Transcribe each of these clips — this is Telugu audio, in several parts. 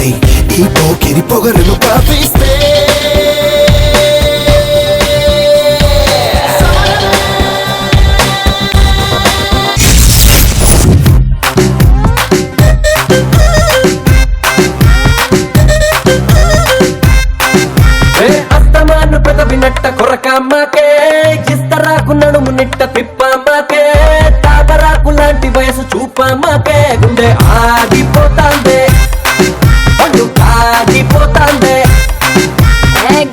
కొట్టి ఈ పోకిరి పొగరును పాపిస్తే అస్తమాను పెదవినట్ట కొరకమ్మకే ఇస్తరాకు నడుము నిట్ట తిప్పమ్మకే తాబరాకు లాంటి వయసు చూపమ్మకే గుండె ఆగిపోతాందే పండు ఆగిపోతాందే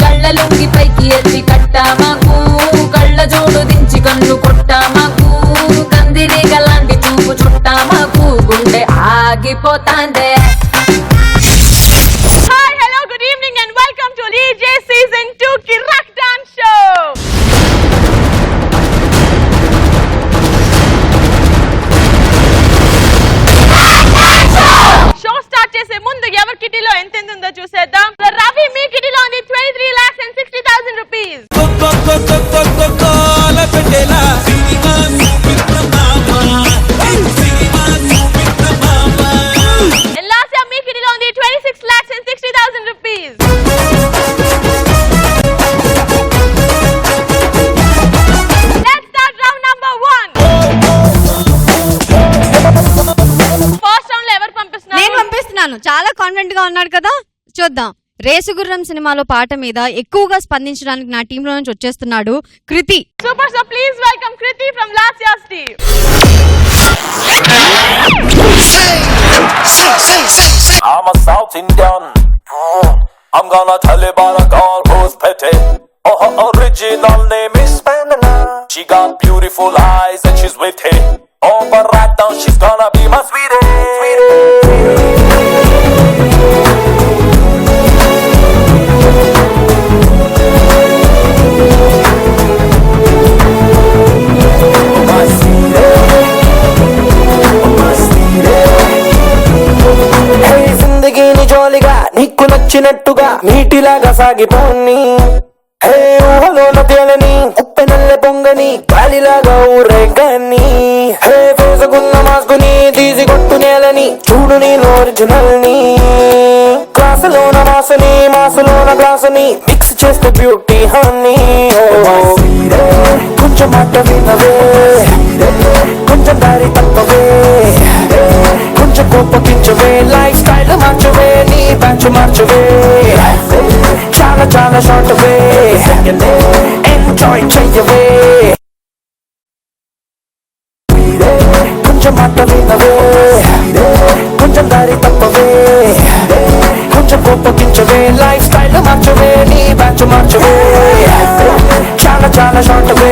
గళ్ళ లొంగి పైకి ఎత్తి కట్టామాకు కళ్ళ జోడు దించి కన్ను కొట్టామాకు కందిరీగ లాంటి చూపు చుట్టామాకు గుండె ఆగిపోతాందే. Season 2 Kirak Dance Show. Show start చేసే ముందు ఎవరి కిటీలో ఎంత ఉందో చూసేద్దాం. రవి మీ కిటీలో ఉంది 23,60,000 rupees. ఎల్లాసా మీ కిటీలో ఉంది 26,60,000 rupees. చాలా కాన్ఫిడెంట్ గా ఉన్నాడు కదా, చూద్దాం. రేసు గుర్రం సినిమాలో పాట మీద ఎక్కువగా స్పందించడానికి నా టీమ్ లో నుంచి వచ్చేస్తున్నాడు Kriti. Super, so please welcome Kriti from last years team. I'm a South Indian. I'm gonna tell you about a girl who's pretty. Oh, her original name is Spanina. She got beautiful eyes and she's witty. Oh, but right now she's gonna be my sweetie. జోలిగా నీకు నచ్చినట్టుగా నీటిలాగా సాగిపోని హే ఊహలోన తేలని ఉప్పెనల్లె పొంగని గాలిలాగా ఊరేగాని హే వేసుకున్న మాస్కుని తీసి కొట్టు నేలని చూడు నేను ఒరిజినల్ ని క్లాసులోన మాసుని మాసులోన గ్లాసుని మిక్స్ చేస్తే బ్యూటీ హనీ. కొంచెం మాట వినవే, కొంచెం దారి తప్పవే, కొంచెం కోపగించవే, లైఫ్ స్టైల్ మార్చవే, నీ బ్యాచ్ మార్చవే, చాలా చాలా షార్ట్ వే, ఎంజాయ్ చెయ్యవే. కొంచెం మాట వినవే, కొంచెం దారి తప్పవే, కొంచెం కోపగించవే, లైఫ్ స్టైల్ మార్చవే, నీ బ్యాచ్ మార్చవే, చాలా చాలా షార్ట్ వే,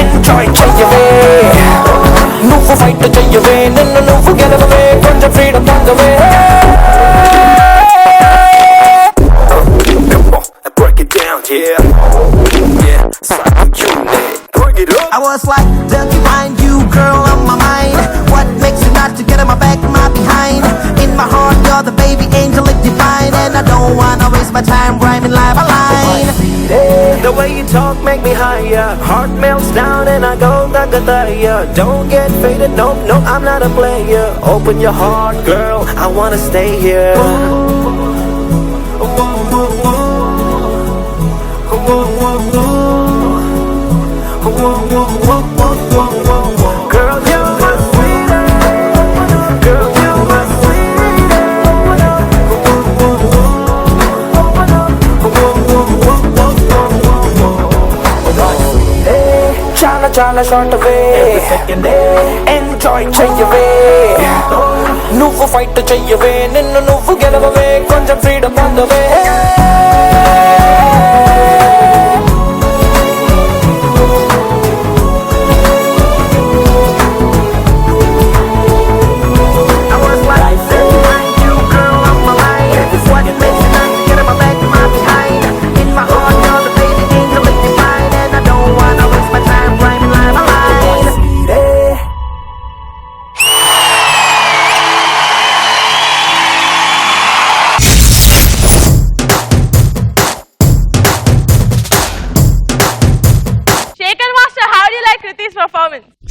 ఎంజాయ్ చెయ్యవే. నువ్వు ఫైట్ చెయ్యవే, నిన్ను నువ్వు గెలవవే, కొంచెం freedom పొందవే. Break it down, yeah. Yeah, it's like you break it up. I was like, don't you mind you, girl, on my mind. What makes you not to get on my back, my behind? In my heart, you're the baby angel, it's divine. And I don't wanna waste my time rhyming line by line. The way you talk make me higher, heart melts down and I go dagadaya. Don't get faded, nope, no, I'm not a player. Open your heart, girl, I wanna stay here. Girl, you're my sweetie. Girl, you're my sweetie. Chala chala short away. Enjoy చెయ్యవే, నువ్వు ఫైట్ చెయ్యవే, నిన్ను నువ్వు గెలవవే, కొంచెం ఫ్రీడమ్ పొందవే.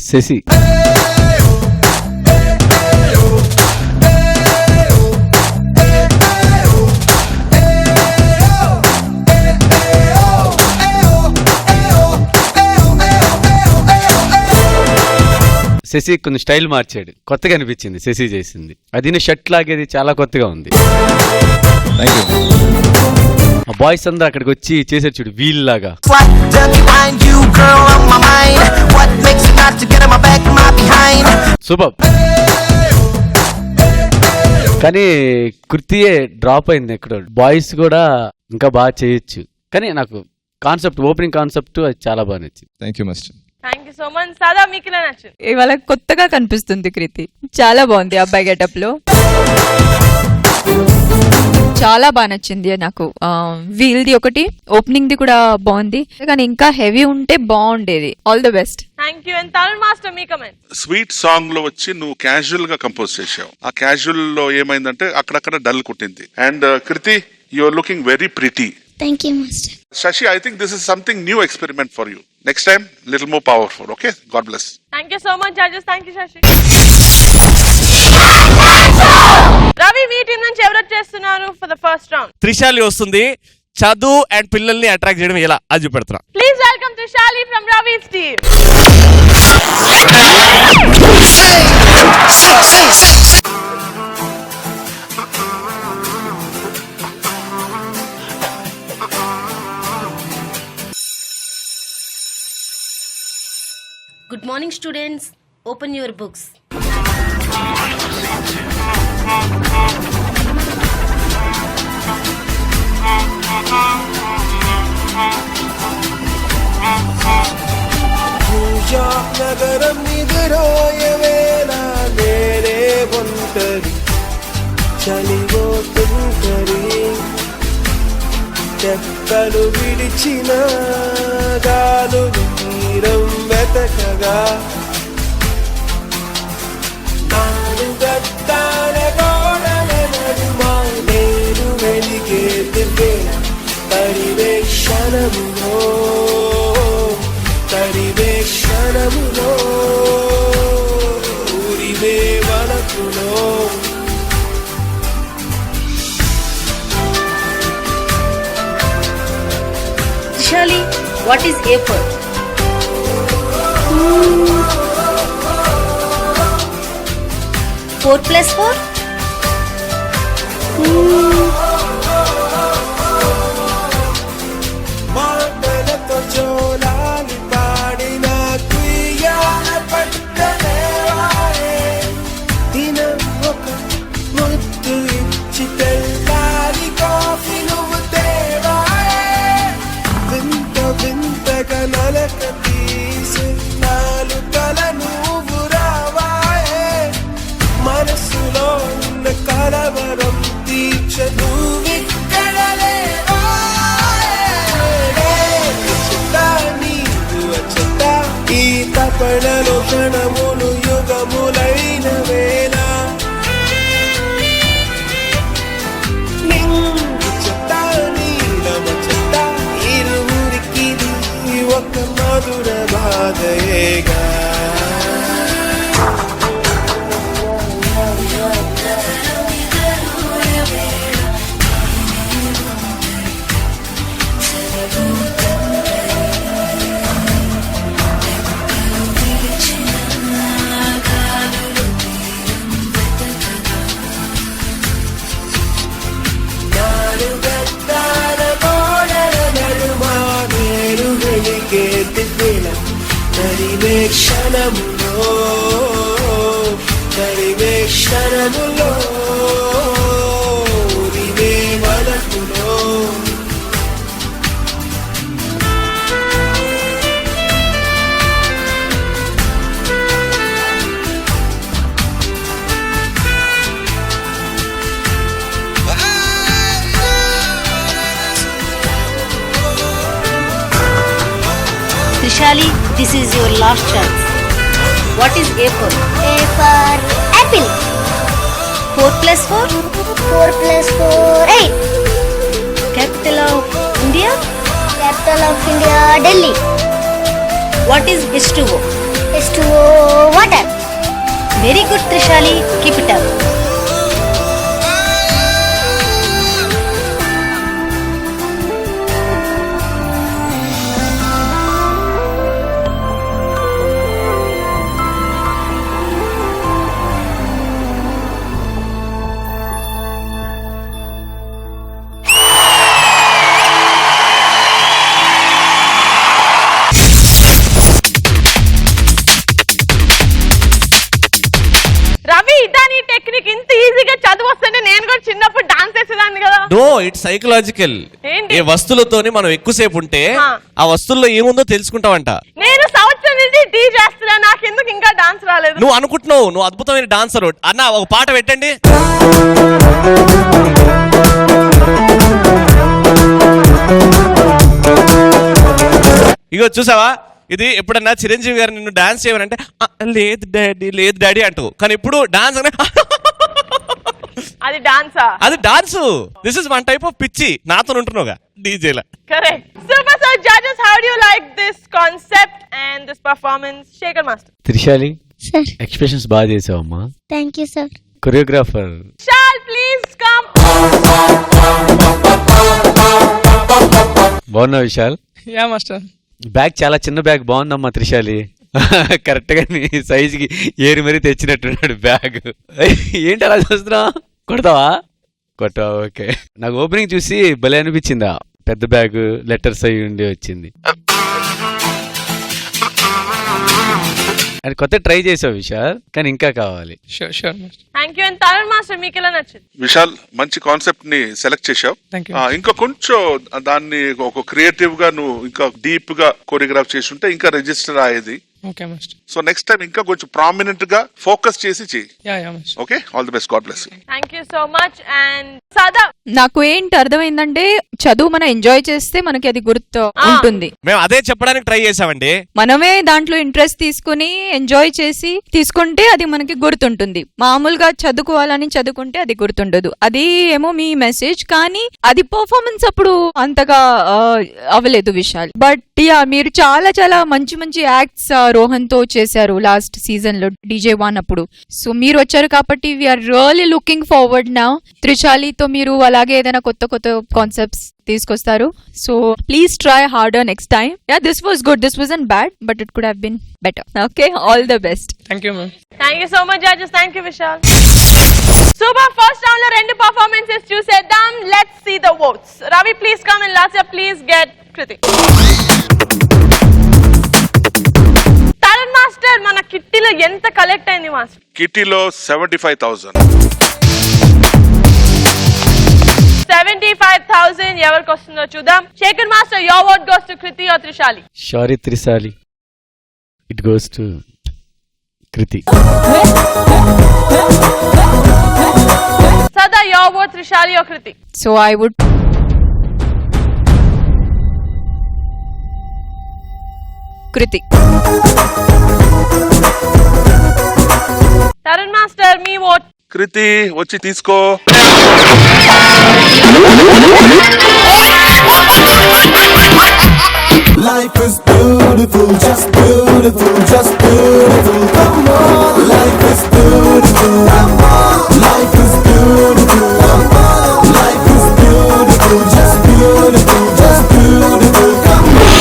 Ceci. శశి కొంచెం స్టైల్ మార్చాడు, కొత్తగా అనిపించింది శశి చేసింది. అది షర్ట్ లాగేది చాలా కొత్తగా ఉంది. ఆ బాయ్స్ అందరూ అక్కడికి వచ్చి చేసారు చూడు వీల్ లాగా. సూపర్. కానీ కృతియే డ్రాప్ అయింది ఎక్కడో. బాయ్స్ కూడా ఇంకా బాగా చేయొచ్చు, కానీ నాకు కాన్సెప్ట్, ఓపెనింగ్ కాన్సెప్ట్ అది చాలా బాగా నచ్చింది. Thank you master. Thank you so much. సాదా మీకు ఇలా నచ్చింది? ఇవాళ కొత్తగా కనిపిస్తుంది కృతి, చాలా బాగుంది అబ్బాయి గెటప్ లో, చాలా బాగా నచ్చింది నాకు. వీల్ది ఒకటి, ఓపెనింగ్ ది కూడా బాగుంది, కానీ ఇంకా హెవీ ఉంటే బాగుండేది. All the best. Thank you. And Tarun master మీ కమెంట్. స్వీట్ సాంగ్ లో వచ్చి నువ్వు క్యాజువల్ గా కంపోజ్ చేసావు. ఆ క్యాజువల్ లో ఏమైందంటే అక్కడక్కడ డల్ కుట్టింది. And Kriti, you are looking very pretty. Thank you, Master. Shashi, I think this is something new experiment for you. Next time, little more powerful. Okay? God bless. Thank you so much, judges. Thank you, Shashi. Ravi, మీ టీం నుంచి ఎవరు చేస్తున్నారు for the first round? Trishali వస్తుంది. చదువు అండ్ పిల్లల్ని అట్రాక్ట్ చేయడం ఎలా అది చూపెడుతున్నా. Please welcome Trishali from Ravi's team. Good morning, students. Open your books. New York నగరం నిద్రోయవేళ నేనే ఒంటరి చలిపోతుంటరి చెక్కలు విడిచిన గాలులు తీరం వెతకగా నాడు గట్టాల గోడల నడుమ నేను వెలిగే దివ్వేళ పరివేక్షణములో ఊరివే వనకులో. Trishali, what is A for? 4 plus 4? మాటలతో జోలాలి పాడిన కుయ్యాల పట్టలేవాయే దినం ఒక ముద్దు ఇచ్చి తెల్లారి కాఫీ నువ్వు తేవాయే వింత వింతగా నలక తీసి నాలుకల నువ్వు రావాయే మనసులో ఉన్న కలవరం తీర్చ నువ్విక్కడ ఈ తపనలో క్షణములు యుగములైన వేళ నింగు చెత్త నీలమ చెత్త ఇరువురికి ఒక మధుర బాధయేగా. పరివేక్షణములో Reeve వలకులో. Trishali, this is your last chance. What is A for? A for apple. 4 plus 4? 4 plus 4, 8. Capital of India? Capital of India, Delhi. What is H2O? H2O, water. Very good, Trishali. Keep it up. చిన్నప్పుడు డాన్స్ చేసేదాన్ని కదా. No, it's psychological. ఏంటి? ఏ వస్తువులతోని మనం ఎక్కువసేపు ఉంటే ఆ. ఆ వస్తువుల్లో ఏముందో తెలుసుకుంటావంట. నేను సంవత్సరం నుంచి టీ చేస్తున్నా, నాకెందుకు ఇంకా డాన్స్ రాలేదు? నువ్వు అనుకుంటున్నావు నువ్వు అద్భుతమైన డాన్సర్. అన్న ఒక పాట పెట్టండి. ఇగో చూసావా, ఇది ఎప్పుడన్నా చిరంజీవి గారు నిన్ను డాన్స్ చేయమనంటే లేదు డాడీ లేదు డాడీ అంటావు, కానీ ఇప్పుడు డాన్స్ అనే అది డాన్సా? అది dance. This is one type of పిచ్చి. నాతో ఉంటున్నావుగా డీజేలా. Correct. Super. So judges, how do you like this concept and this performance? Shaker Master. Trishali, sir expressions బాగా చేసావమ్మా. Thank you sir. Choreographer Shall please come. బాగున్నా విశాల్. Yeah master. బ్యాగ్ చాలా చిన్న బ్యాగ్, బాగుందమ్మా త్రిశాలి. కరెక్ట్ గా నీ సైజ్ కి ఏరి మరీ తెచ్చినట్టున్నాడు బ్యాగ్. ఏంటి అలా చూస్తున్నా? కొడతావా? కొట్టవా? ఓకే. నాకు ఓపెనింగ్ చూసి భలే అనిపించిందా, పెద్ద బ్యాగ్ లెటర్స్ అయ్యి ఉండి వచ్చింది. అది కొత్త ట్రై చేసావు విశాల్, కానీ ఇంకా కావాలి. Sure sure master. Thank you. And Tarun Master, మీకు ఎలా నచ్చింది? విశాల్, మంచి కాన్సెప్ట్ ని సెలెక్ట్ చేశావు. Thank you. ఇంకా కొంచెం దాన్ని ఒక క్రియేటివ్ గా నువ్వు ఇంకా డీప్ గా కోరియోగ్రాఫ్ చేసి ఉంటే ఇంకా రిజిస్టర్ అయ్యేది. Okay master. So next time ఇంకా కొంచెం ప్రామినెంట్ గా ఫోకస్ చేసి చెయ్యి. Yeah master. Okay, all the best. God bless you. Thank you so much. And Sada. నాకు ఏంటి అర్థమైందంటే చదువు మనం ఎంజాయ్ చేస్తే మనకి అది గుర్తు ఉంటుంది. మేము అదే చెప్పడానికి ట్రై చేసామండి. మనమే దాంట్లో ఇంట్రెస్ట్ తీసుకుని ఎంజాయ్ చేసి తీసుకుంటే అది మనకి గుర్తుంటుంది. మామూలుగా చదువుకోవాలని చదువుకుంటే అది గుర్తుండదు. అది ఏమో మీ మెసేజ్, కానీ అది పర్ఫార్మెన్స్ అప్పుడు అంతగా అవ్వలేదు విశాల్. బట్ యా, మీరు చాలా చాలా మంచి మంచి యాక్ట్స్ రోహన్ తో చేశారు లాస్ట్ సీజన్ లో DJ1 అప్పుడు. సో మీరు వచ్చారు కాబట్టి we are really looking forward now. త్రిశాలితో మీరు అలాగే ఏదైనా కొత్త కొత్త కాన్సెప్ట్స్ తీసుకొస్తారు. So please try harder next time. Yeah, this was good, this was and bad, but it could have been better. Okay, all the best. Thank you ma'am. Thank you so much judges. Thank you Vishal. Super. First round లో రెండు performances చూసేద్దాం. Let's see the votes. Ravi, please come, and Lasya, please get Kriti. Tarun Master, మన కిట్టీలో ఎంత కలెక్ట్ అయింది మాస్టర్? కిటీలో 75,000. 75,000 ఎవరికి వస్తుందో చూద్దాం. Shekhar master, your vote goes to Kriti or Trishali? Sorry Trishali, it goes to Kriti. Sada, your vote Trishali or Kriti? So I would Kriti. Tarun Master, మీ vote? కృతి వచ్చి తీసుకో. Life is beautiful, just beautiful, just beautiful. Come on, life is beautiful. Come on, life is beautiful. Come on, life is beautiful, just beautiful, just beautiful. Come on.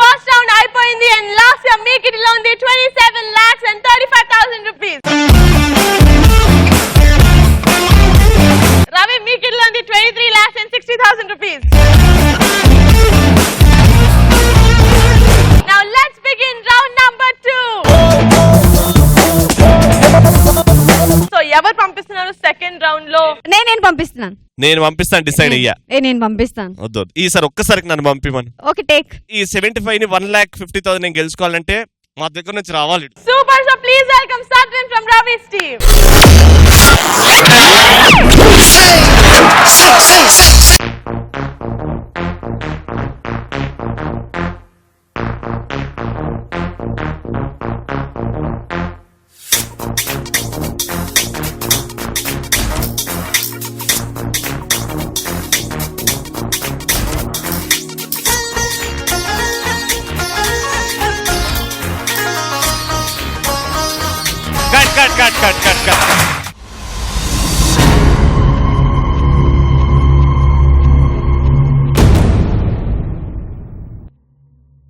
First round అయిపోయింది, and last year మీ కిట్టీలో ఉంది 27,35,000 rupees. Ravi, మీ కిట్టీలో ఉంది 23,60,000 rupees. Now let's begin round number 2. So ఎవరు పంపిస్తున్నారు సెకండ్ రౌండ్ లో? నేను పంపిస్తున్నాను. నేను పంపిస్తాను, డిసైడ్ అయ్యా. నేను పంపిస్తాను. వద్దు, ఈసారి ఒక్కసారికి నన్ను పంపిమను. Okay, take. ఈ 75 ని 1,50,000 నేను గెలుచుకోవాలంటే మా దగ్గర నుంచి రావాలి. Super. So please welcome Satwin from Ravi's team. Cut.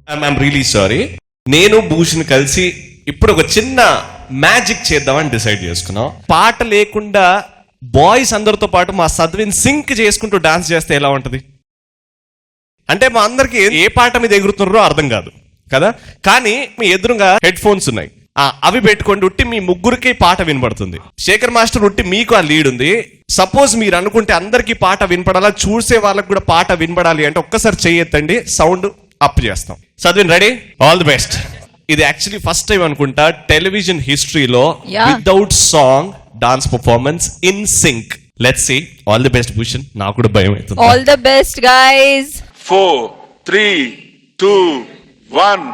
I'm really sorry. నేను భూషణ్ కలిసి ఇప్పుడు ఒక చిన్న మ్యాజిక్ చేద్దామని డిసైడ్ చేసుకున్నాం. పాట లేకుండా బాయ్స్ అందరితో పాటు మా సద్విన్ సింక్ చేసుకుంటూ డాన్స్ చేస్తే ఎలా ఉంటది? అంటే మా అందరికి ఏ పాట మీద ఎగురుతున్నారో అర్థం కాదు కదా, కానీ మీ ఎదురుగా హెడ్ ఫోన్స్ ఉన్నాయి. అవి పెట్టుకోండి. ఉట్టి మీ ముగ్గురికి పాట వినపడుతుంది. శేఖర్ మాస్టర్ ఉట్టి మీకు ఆ లీడ్ ఉంది. సపోజ్ మీరు అనుకుంటే అందరికీ పాట వినపడాలా, చూసే వాళ్ళకి కూడా పాట వినపడాలి అంటే ఒక్కసారి చెయ్యొద్దండి, సౌండ్ అప్ చేస్తాం. Sadvin ready? All the best. ఇది యాక్చువల్లీ ఫస్ట్ టైం అనుకుంటా టెలివిజన్ హిస్టరీలో without song dance performance in sync. Let's see. All the best Bhushan. నాకు కూడా భయం అవుతుంది. All the best guys. 4, 3, 2, 1.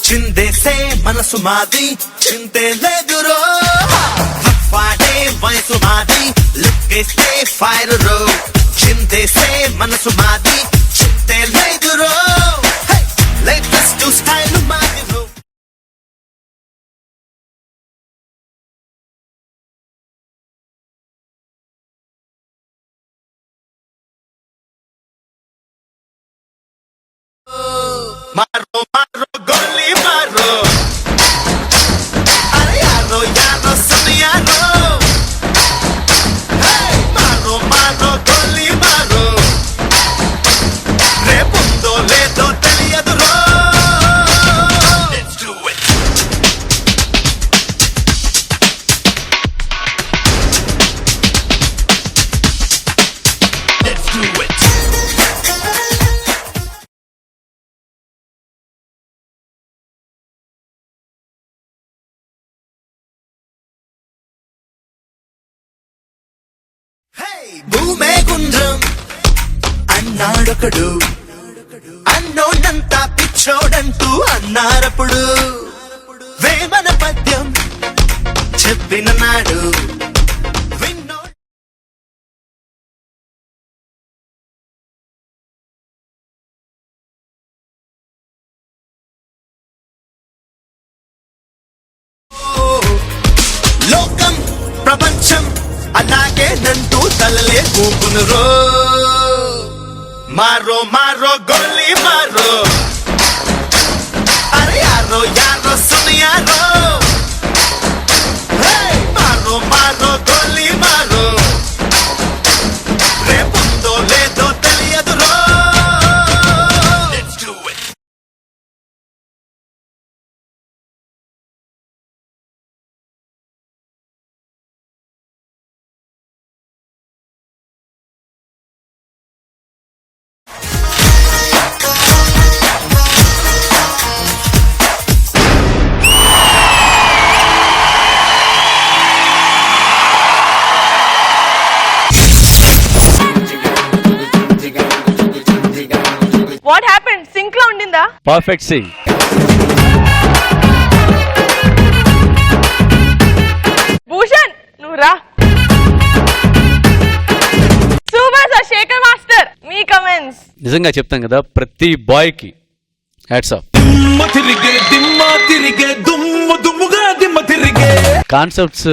చిందేసే మనసు మాది, చింతే లేదురో, వాడే వయసు మాది, లుక్కేస్తే ఫైర్ రో. చిందేసే మనసు మాది, చింతే లేదురో, లేటెస్ట్ స్టైల్ మాది రో. మారో మారో గోలీ మారో, అరే యారో యారో సునియారో, మారో మారో గోలీ మారో, రేపుందో లేదో తెలియదు రో. Let's do it. Let's do it. భూమే గుండ్రం అన్నాడొకడు, అన్నోనంతా పిచ్చోడంటూ అన్నారప్పుడు, వేమన పద్యం చెప్పిన నాడు విన్నో. లోకం ప్రపంచం అలాగే నంటూ తలలే కూకును రో. మారో మారో గోలీ మారో, అరే యారో యారో సునియారో, మారో మారో గోలీ మారో, రేపుందో లేదో తెలియదు రో. Let's do it. What happened? Sync లో ఉండిందా? పర్ఫెక్ట్ సింగ్. భూషణ్ నువ్వు రా. Super sir. శేఖర్ మాస్టర్ మీ కమెంట్స్. నిజంగా చెప్తాం కదా, ప్రతి బాయ్ కి హ్యాట్స్ ఆఫ్. కాన్సెప్ట్స్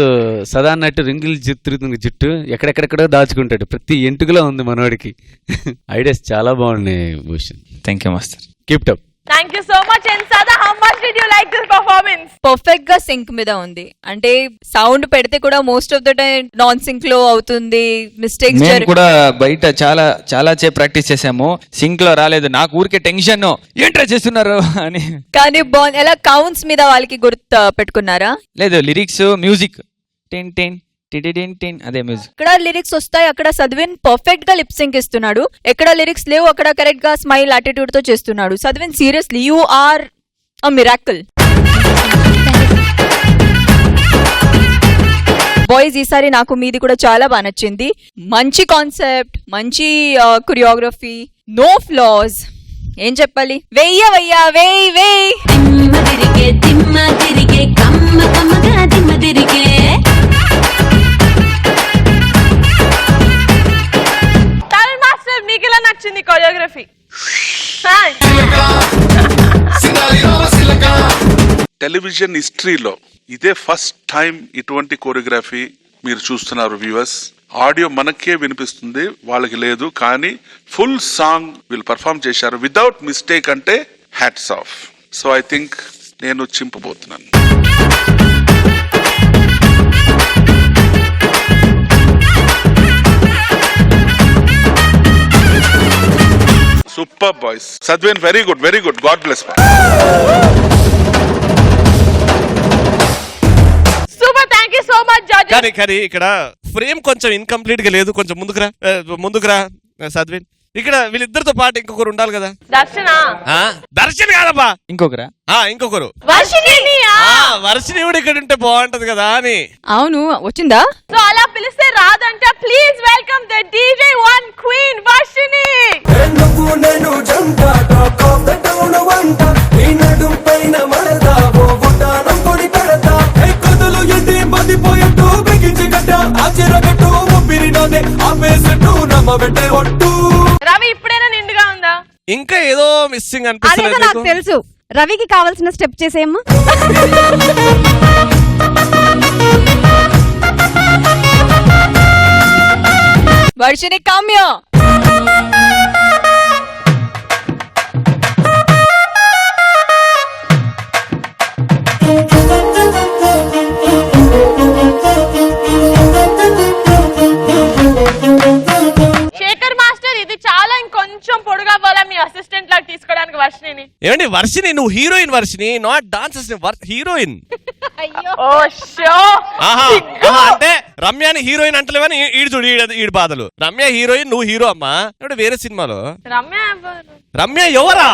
సదా అన్నట్టు రింగులు తిరుగుతున్న జుట్టు ఎక్కడెక్కడెక్కడో దాచుకుంటాడు. ప్రతి ఎంటుకలో ఉంది మనోడికి. ఐడియాస్ చాలా బాగున్నాయి Bhushan. Thank you master. Keep up. Thank you so much. And Sada, how much did you like this performance? Perfect గా సింక్ మీద ఉంది. అంటే సౌండ్ పెడితే కూడా most of the time non sync లో అవుతుంది, మిస్టేక్స్. మేము కూడా బయట చాలా సేపు ప్రాక్టీస్ చేసాము, సింక్ లో రాలేదు. నాకు ఊరికే టెన్షన్, ఏంట్రా చేస్తున్నారు అని. కానీ బాగుంది. ఎలా కౌంట్స్ మీద వాళ్ళకి గుర్తు పెట్టుకున్నారా? లేదు, లిరిక్స్ మ్యూజిక్ టెన్ టెన్ టిటిటిన్ అదే మ్యూజిక్. ఎక్కడ లిరిక్స్ వస్తాయి అక్కడ సద్విన్ పర్ఫెక్ట్ గా లిప్ సింక్ ఇస్తున్నాడు. ఎక్కడ లిరిక్స్ లేవు అక్కడ కరెక్ట్ గా స్మైల్ యాటిట్యూడ్ తో చేస్తున్నాడు. Sadvin seriously you are a miracle. Boys ఈసారి నాకు మీది కూడా చాలా బాగా నచ్చింది. మంచి కాన్సెప్ట్, మంచి కొరియోగ్రఫీ, నో ఫ్లాస్, ఏం చెప్పాలి? వెయ్యవయ్యా వేయ్ వేయ్. దిమ్మ తిరిగే కమ్మ కమ్మగా దిమ్మ తిరిగే. టాలెంట్ మాస్టర్ మీకు ఎలా నచ్చింది కొరియోగ్రఫీ? టెలివిజన్ హిస్టరీలో ఇదే ఫస్ట్ టైం ఇటువంటి కోరియోగ్రఫీ మీరు చూస్తున్నారు వ్యూవర్స్. ఆడియో మనకే వినిపిస్తుంది, వాళ్ళకి లేదు. కానీ ఫుల్ సాంగ్ వీళ్ళు పర్ఫామ్ చేశారు వితౌట్ మిస్టేక్. అంటే hats off. So I think నేను చింపబోతున్నాను. Super boys. Sadvin very good, very good. God bless. Super, thank you so much judges. కానీ ఇక్కడ ఫ్రేమ్ కొంచెం ఇన్కంప్లీట్ గా లేదు. కొంచెం ముందుకురా సద్వేన్. ఇక్కడ వీళ్ళిద్దరితో పాటు ఇంకొకరు ఉండాలి కదా. దర్శన్ కాదబ్బా, ఇంకొకరు వర్షిని కూడా ఇక్కడ ఉంటే బాగుంటది కదా అని. అవును, వచ్చిందా? సో అలా పిలిస్తే రాదంటే please welcome the DJ one queen Varshini. Ravi ఇప్పుడైనా నిండుగా ఉందా? ఇంకా ఏదో మిస్సింగ్ అదేదో నాకు అనిపిస్తుంది. తెలుసు. రవికి కావాల్సిన స్టెప్ చేసేయమ్మా. వర్షిని కామ్య. శేఖర్ మాస్టర్ ఇది చాలా ఇంకొంచెం పొడుగా పోలా మీ అసిస్టెంట్ లాగా తీసుకోవడానికి వర్షిని. ఏమండి వర్షిని, నువ్వు heroine Varshini, not dancers. Heroine. ఓ షో. అంటే రమ్యని హీరోయిన్ అంటలేవని ఈడు చూడు, ఈడు బాధలు. రమ్య హీరోయిన్, నువ్వు హీరో అమ్మా. ఇప్పుడు వేరే సినిమాలో రమ్య ఎవరా?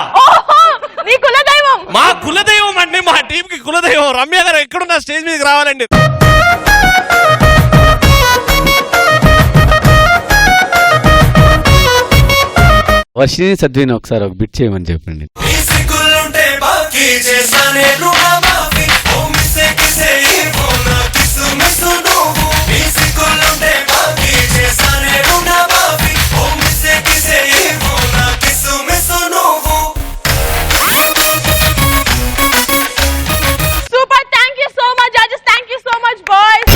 నీ కులదైవం. మా కులదైవం అండి, మా టీం కి కులదైవం. రమ్య గారు ఎక్కడున్నా స్టేజ్ మీదకి రావాలండి. వర్షిని సద్విని ఒకసారి ఒక బిట్ చేయమని చెప్పండి. Super, thank you so much judges. Thank you so much boys.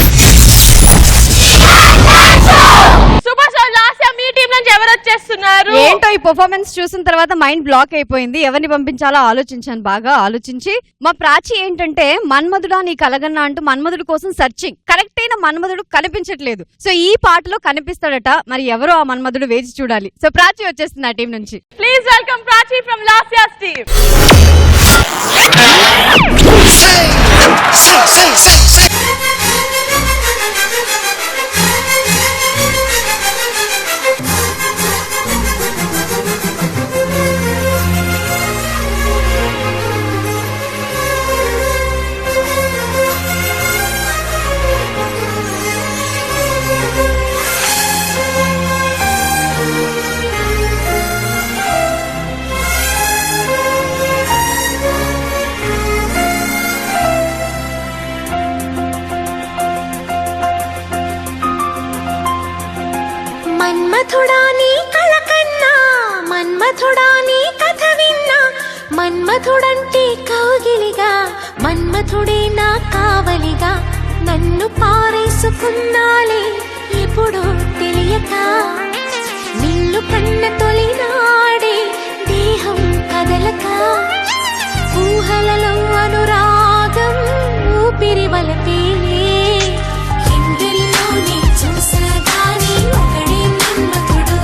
Super. So last me team నుంచి ఎవరు వచ్చేస్తున్నారు? ఏంటో ఈ పర్ఫార్మెన్స్ చూసిన తర్వాత మైండ్ బ్లాక్ అయిపోయింది. ఎవరిని పంపించాలో ఆలోచించాను, బాగా ఆలోచించి. మా ప్రాచి ఏంటంటే మన్మధుడా నీ కలగన్నా అంటూ మన్మధుడు కోసం సర్చింగ్. కరెక్ట్ అయిన మన్మధుడు కనిపించట్లేదు. సో ఈ పాటలో కనిపిస్తాడట. మరి ఎవరో ఆ మన్మధుడు వేచి చూడాలి. సో ప్రాచి వచ్చేస్తుంది ఆ టీం నుంచి. Please welcome Prachi from last years team. మన్మథుడా నీ కళ కన్నా, మన్మథుడా నీ కథ విన్నా, మన్మథుడంటే కౌగిలిగా, మన్మథుడే నా కావలిగా, నన్ను పారేసుకున్నాలే ఎప్పుడో తెలియక, నిన్ను కన్న తొలినాడే దేహం కదలక, ఊహలలో అనురాగం ఊపిరి వలపేలే, ఎందరిలోనే చూసగానే ఒకడే మన్మథుడు,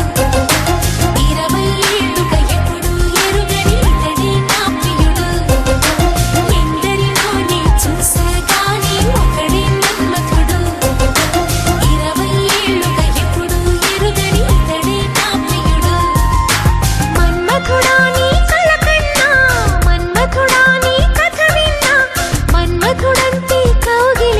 20 ఏళ్ళుగా ఎప్పుడు ఎరుగని ఇతడే నా ప్రియుడు, ఎందరిలోనే చూసగానే ఒకడే మన్మథుడు, 20 ఏళ్ళుగా ఎప్పుడు ఎరుగని ఇతడే నా ప్రియుడు, మన్మథుడా నీ కళ కన్నా, మన్మథుడా నీ కథ విన్నా, మన్మథుడంటే కౌగిలి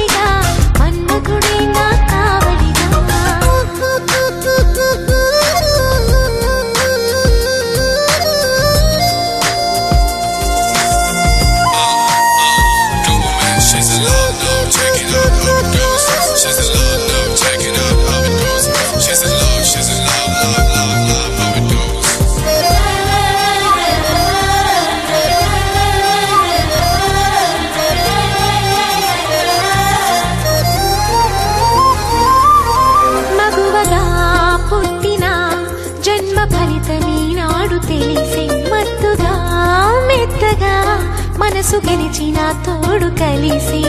మనసు గెలిచిన తోడు కలిసి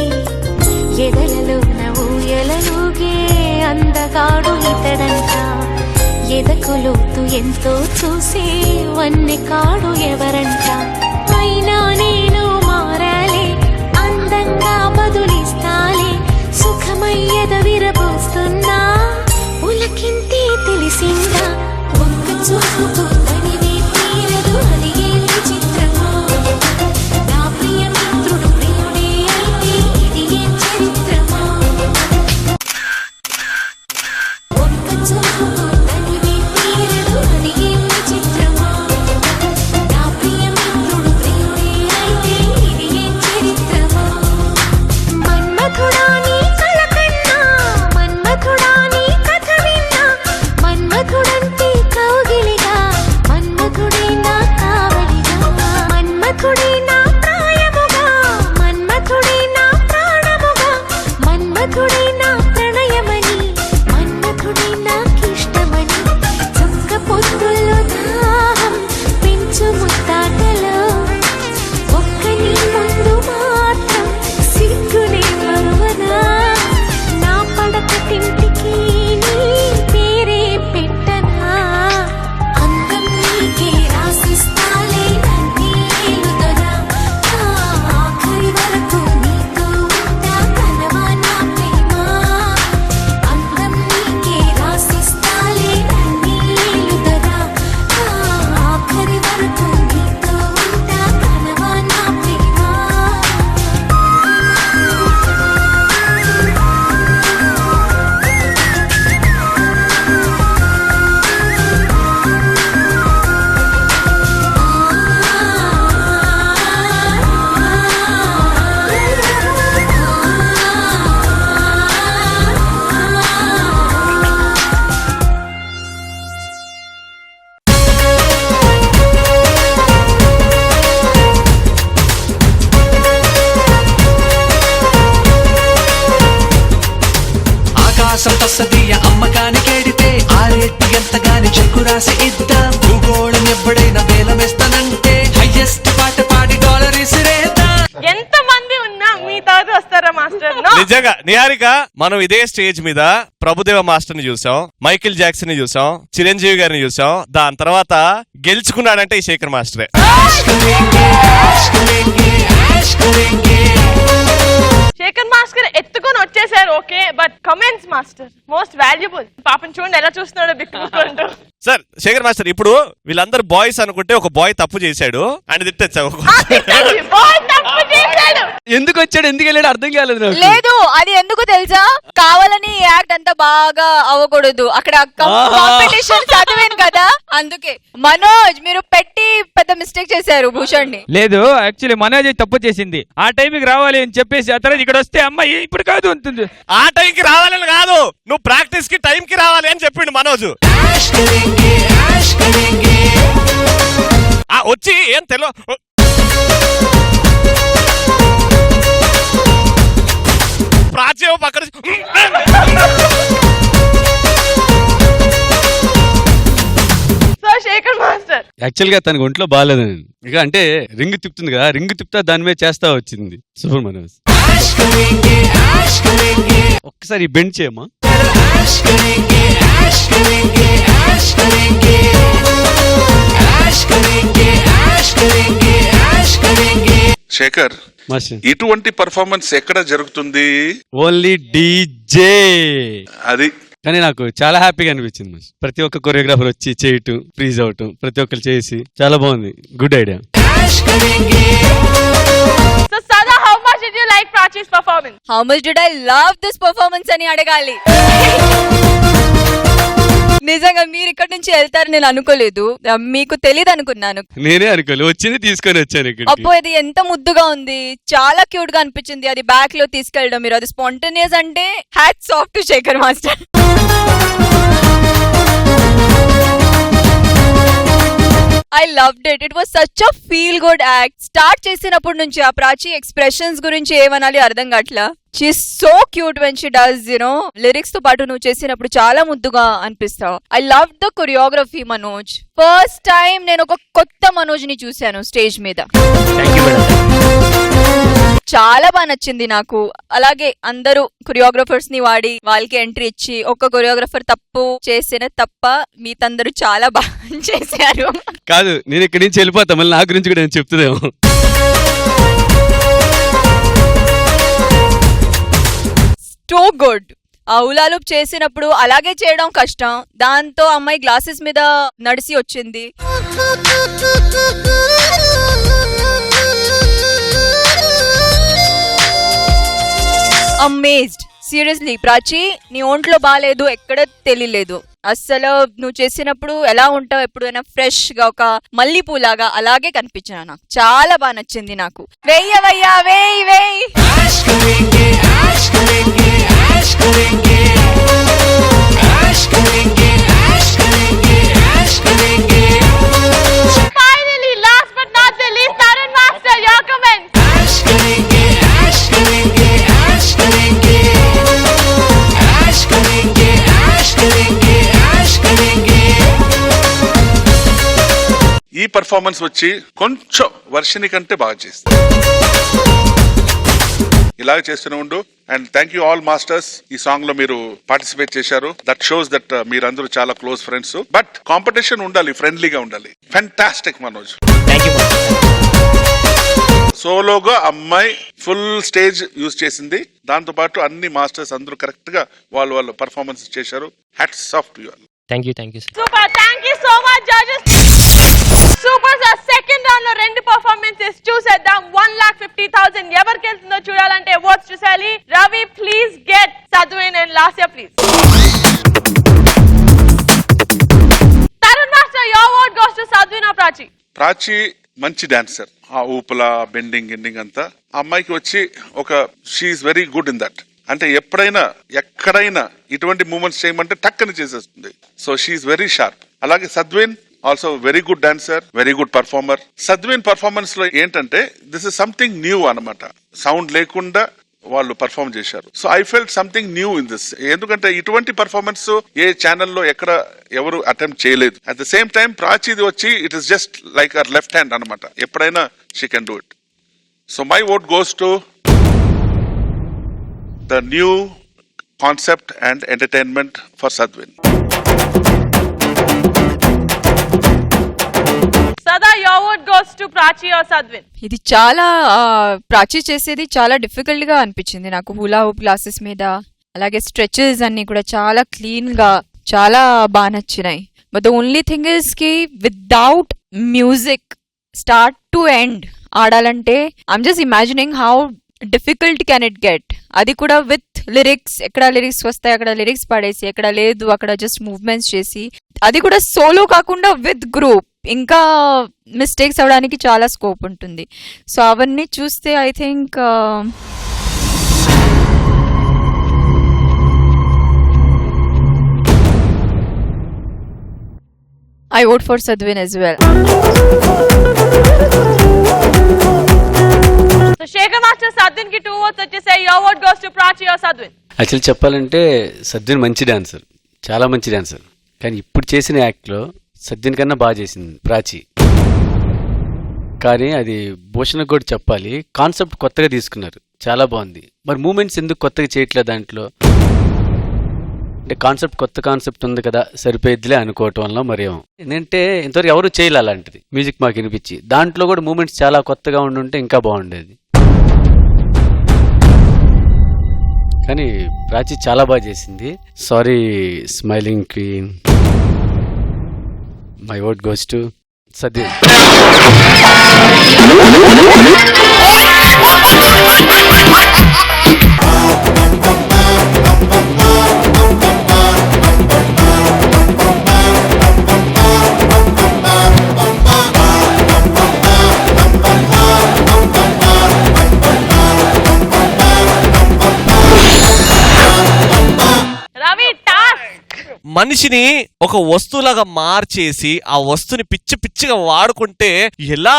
ఎదలలోన ఊయలలుగే అందగాడు ఇతడంట ఎదకు లోతు ఎంతో చూసే వన్నె కాడు ఎవరంట అయినా నేను మారాలే అందంగా బదులిస్తాలే సుఖమయ్యద విరబోస్తున్నా ఉలకింతే తెలిసిందా ఒక్క చూపుతో తనివే తీరదు అది ఏం చిత్రమో నా ప్రియ మిత్రుడు ప్రియుడే అయితే ఇది ఏం చరిత్రమో ఒక్క చూపుతో తనివే తీరదు అది ఏం చిత్రమో నా ప్రియ మిత్రుడు ప్రియుడే అయితే ఇది ఏం చరిత్రమో మన్మథుడా నీ కల కన్నా మన్మథుడా నీ కథ విన్నా మన్మథుడంటే కౌగిలిగా మన్మథుడే నా కావలిగా మన్మథుడే నా ప్రాయముగా మన్మథుడే నా ప్రాణముగా మన్మథుడే నా ప్రణయమని మన్మథుడే నాకిష్టమని చుక్క పొద్దుల్లో దాహం పెంచు ముత్తాటలో ఒక్క నీ ముందు మాత్రం సిగ్గునే మరువనా నా పడక తింటికి నీ పేరే పెట్టనా అందం నీకే రాసిస్తాలే నన్నే ఏలుదనా నా ఆఖరి వరకు నీతో ఉంటా కలవా నా ప్రేమ అందం నీకే రాసిస్తాలే నన్నే ఏలుదనా నా ఆఖరి వరకు నీతో ఉంటా కలవా నా ప్రేమ ఆకాశం తస్సదీయ అమ్మకానికి ఎడితే ఆ రేటు ఎంతగాని చెక్కు రాసి ఇద్దాం భూగోళం ఎప్పుడైనా వేలమేస్తానంటే హైయెస్ట్ పాట పాడి డాలర్ ఇసిరేద్దాం ఎంత మంది ఉన్నా మీ తర్వాత వస్తారా మాస్టర్ నిజంగా నిహారిక మనం ఇదే స్టేజ్ మీద ప్రభుదేవ మాస్టర్ ని చూసాం, మైకిల్ జాక్సన్ ని చూసాం, చిరంజీవి గారిని చూసాం, దాని తర్వాత గెలుచుకున్నాడంటే ఈ శేఖర్ మాస్టరే. శేఖర్ మాస్టర్ ఎత్తుకొని వచ్చేసారు okay, but comments master most valuable. పాపం చూడండి ఎలా చూస్తున్నాడో బిక్కుంటూ. సార్ శేఖర్ మాస్టర్, ఇప్పుడు వీళ్ళందరూ బాయ్స్ అనుకుంటే ఒక బాయ్ తప్పు చేశాడు అని తిట్టచ్చు. ఎందుకు వచ్చాడు ఎందుకు వెళ్ళాడు అర్థం కాలేదు నాకు. లేదు అది ఎందుకు తెలుసా, కావాలని యాక్ట్ అంతా బాగా అవ్వకూడదు, అక్కడ కాంపిటీషన్ చదివాను కదా అందుకే. మనోజ్ మీరు పెట్టి పెద్ద మిస్టేక్ చేశారు భూషణ్ ని. లేదు యాక్చువల్లీ మనోజ్ తప్పు చేసింది, ఆ టైంకి రావాలి అని చెప్పేసి ఆ తర్వాత ఇక్కడ వస్తే అమ్మాయి ఇప్పుడు కాదు ఉంటుంది. ఆ టైంకి రావాలని కాదు, నువ్వు ప్రాక్టీస్ కి టైం కి రావాలి అని చెప్పిండు మనోజ్. వచ్చి ఏం తెలియదు ప్రాచ్యం పక్కన సో శేఖర్ మాస్టర్ యాక్చువల్ గా తనకు ఒంట్లో బాగాలేదని ఇక అంటే రింగ్ తిప్పుతుంది కదా, రింగ్ తిప్పుతా దాని మీద చేస్తా వచ్చింది సూపర్ మనోజ్. ఒక్కసారి బెండ్ చేయమ్మా. శేఖర్, ఇటువంటి పర్ఫార్మెన్స్ ఎక్కడ జరుగుతుంది? Only DJ. అది కానీ నాకు చాలా హ్యాపీగా అనిపించింది మాస్. ప్రతి ఒక్క కొరియోగ్రాఫర్ వచ్చి చేయటం, ఫ్రీజ్ అవటం, ప్రతి ఒక్కరు చేసి చాలా బాగుంది. Good idea. So Sada, how much did you like Prachi's performance? How much did I love this performance అని అడగాలి. నిజంగా మీరు ఇక్కడ నుంచి వెళ్తారు నేను అనుకోలేదు, మీకు తెలియదు అనుకున్నాను. నేనే అనుకోలేదు, వచ్చింది తీసుకొని వచ్చాను ఇక్కడ. అబ్బో ఇది ఎంత ముద్దుగా ఉంది, చాలా క్యూట్ గా అనిపించింది. అది బ్యాక్ లో తీసుకెళ్ళడం మీరు, అది స్పాంటేనియస్ అంటే hats off to Shekhar master. I loved it. It was such a feel good act. Start చేసినప్పటి నుంచి ఆ ప్రాచి ఎక్స్ప్రెషన్స్ గురించి ఏమనాలి అర్థం కావట్లా. She so cute when she does you know. Lyrics తో పాటు నువ్వు చేసినప్పుడు చాలా ముద్దుగా అనిపిస్తావు. I love the choreography Manoj. First time నేను ఒక కొత్త మనోజ్ ని చూశాను స్టేజ్ మీద. చాలా బాగా నచ్చింది నాకు. అలాగే అందరూ కొరియోగ్రఫర్స్ ని వాడి వాళ్ళకి ఎంట్రీ ఇచ్చి ఒక కొరియోగ్రఫర్ తప్పు చేసిన తప్ప మీతందరూ చాలా బాగా చేశారు. కాదు, నేను ఇక్కడి నుంచి వెళ్ళిపోతా, మళ్ళీ నా గురించి కూడా నేను చెప్తుందేమో. So good. ఆ ఉలాలూప్ చేసినప్పుడు అలాగే చేయడం కష్టం. దాంతో అమ్మాయి గ్లాసెస్ మీద నడిసి వచ్చింది. అమేజ్డ్. సీరియస్లీ ప్రాచి, నీ ఒంట్లో బాగాలేదు ఎక్కడ తెలియలేదు అస్సలు. నువ్వు చేసినప్పుడు ఎలా ఉంటావు, ఎప్పుడైనా ఫ్రెష్ గా ఒక మల్లిపూలాగా అలాగే కనిపించాను. నాకు చాలా బాగా నచ్చింది. నాకు వెయ్యవయ్యా వేయ్ వేయ్. Finally, last but not the least, Tarun Master, your comments. ఈ పర్ఫార్మెన్స్ వచ్చి కొంచెం వర్షిని కంటే బాగా చేస్తుంది. ఇలాగే చేస్తూనే ఉండు. And thank you all masters, ఈ సాంగ్ లో మీరు పార్టిసిపేట్ చేశారు. దట్ షోస్ దట్ మీరందరూ చాలా క్లోజ్ ఫ్రెండ్స్. బట్ కాంపిటీషన్ ఉండాలి, ఫ్రెండ్లీగా ఉండాలి. ఫెంటాస్టిక్ మనోజ్. సోలోగా అమ్మాయి ఫుల్ స్టేజ్ యూజ్ చేసింది. దాంతో పాటు అన్ని మాస్టర్స్ అందరూ కరెక్ట్ గా వాళ్ళు పర్ఫార్మెన్స్ చేశారు. Hats off to you all. Thank you Super, thank you so much judges. Super sir, second round లో రెండు పర్ఫార్మెన్సెస్ చూసేద్దాం. 1,50,000 ఎవరికి వెళ్తుందో చూడాలంటే అవార్డ్స్ చూసాలి. Ravi please get Sadvin and Lasya please. Tarun master, your award goes to Sadvin or Prachi? Prachi మంచి డాన్సర్. ఆ ఊపల బెండింగ్ ఎండింగ్ అంతా ఆ అమ్మాయికి వచ్చి ఒక she's very good in that. అంటే ఎప్పుడైనా ఎక్కడైనా ఇటువంటి మూమెంట్స్ చేయమంటే టక్కని చేసేస్తుంది. So she's very sharp. అలాగే Sadvin also very good dancer, very good performer. Sadvin performance లో ఏంటంటే దిస్ ఇస్ సంథింగ్ న్యూ అన్నమాట. సౌండ్ లేకుండా వాళ్ళు పర్ఫార్మ్ చేశారు. So I felt something new in this. ఎందుకంటే ఇటువంటి పర్ఫార్మెన్స్ ఏ ఛానల్లో ఎక్కడ ఎవరు అటెంప్ట్ చేయలేదు. అట్ ద సేమ్ టైం ప్రాచీది వచ్చి it is just like our left hand అనమాట. ఎప్పుడైనా she can do it. So my vote goes to the new concept and entertainment for Sadwin. Sada, your award goes to Prachi or Sadwin? ఇది చాలా ప్రాచి చేసేది చాలా డిఫికల్ట్ గా అనిపించింది నాకు. హులా హూప్ గ్లాసెస్ మీద అలాగే స్ట్రెచెస్ అన్ని కూడా చాలా క్లీన్ గా చాలా బాగా నచ్చినాయి. But the only thing is కి without music start to end ఆడాలంటే I'm just imagining how difficult can it get. అది కూడా విత్ లిరిక్స్. ఎక్కడ లిరిక్స్ వస్తాయి అక్కడ లిరిక్స్ పాడేసి, ఎక్కడ లేదు అక్కడ జస్ట్ మూవ్మెంట్స్ చేసి, అది కూడా సోలో కాకుండా విత్ గ్రూప్, ఇంకా మిస్టేక్స్ అవడానికి చాలా స్కోప్ ఉంటుంది. సో అవన్నీ చూస్తే I think I vote for Sadwin as well. So Shekhar Master, Sadwin ki 2 votes వచ్చేసాయి. Your vote goes to Prachi or Sadwin? Actually చెప్పాలంటే సద్విన్ మంచి డాన్సర్, చాలా మంచి డాన్సర్. కానీ ఇప్పుడు చేసిన యాక్ట్లో సద్విన్ కన్నా బాగా చేసింది ప్రాచి. కానీ అది భూషణ్ కూడా చెప్పాలి, కాన్సెప్ట్ కొత్తగా తీసుకున్నారు, చాలా బాగుంది. మరి మూమెంట్స్ ఎందుకు కొత్తగా చేయట్లేదు దాంట్లో? అంటే కాన్సెప్ట్ కొత్త కాన్సెప్ట్ ఉంది కదా సరిపోయిద్దిలే అనుకోవటం వల్ల మరేమో. ఏంటంటే ఇంతవరకు ఎవరు చేయలే అలాంటిది మ్యూజిక్ మాకు వినిపించి. దాంట్లో కూడా మూమెంట్స్ చాలా కొత్తగా ఉండుంటే ఇంకా బాగుండేది. కానీ ప్రాచి చాలా బాగా చేసింది. Sorry smiling queen. My vote goes to Sadvin. మనిషిని ఒక వస్తువులాగా మార్చేసి ఆ వస్తువుని పిచ్చి పిచ్చిగా వాడుకుంటే ఎలా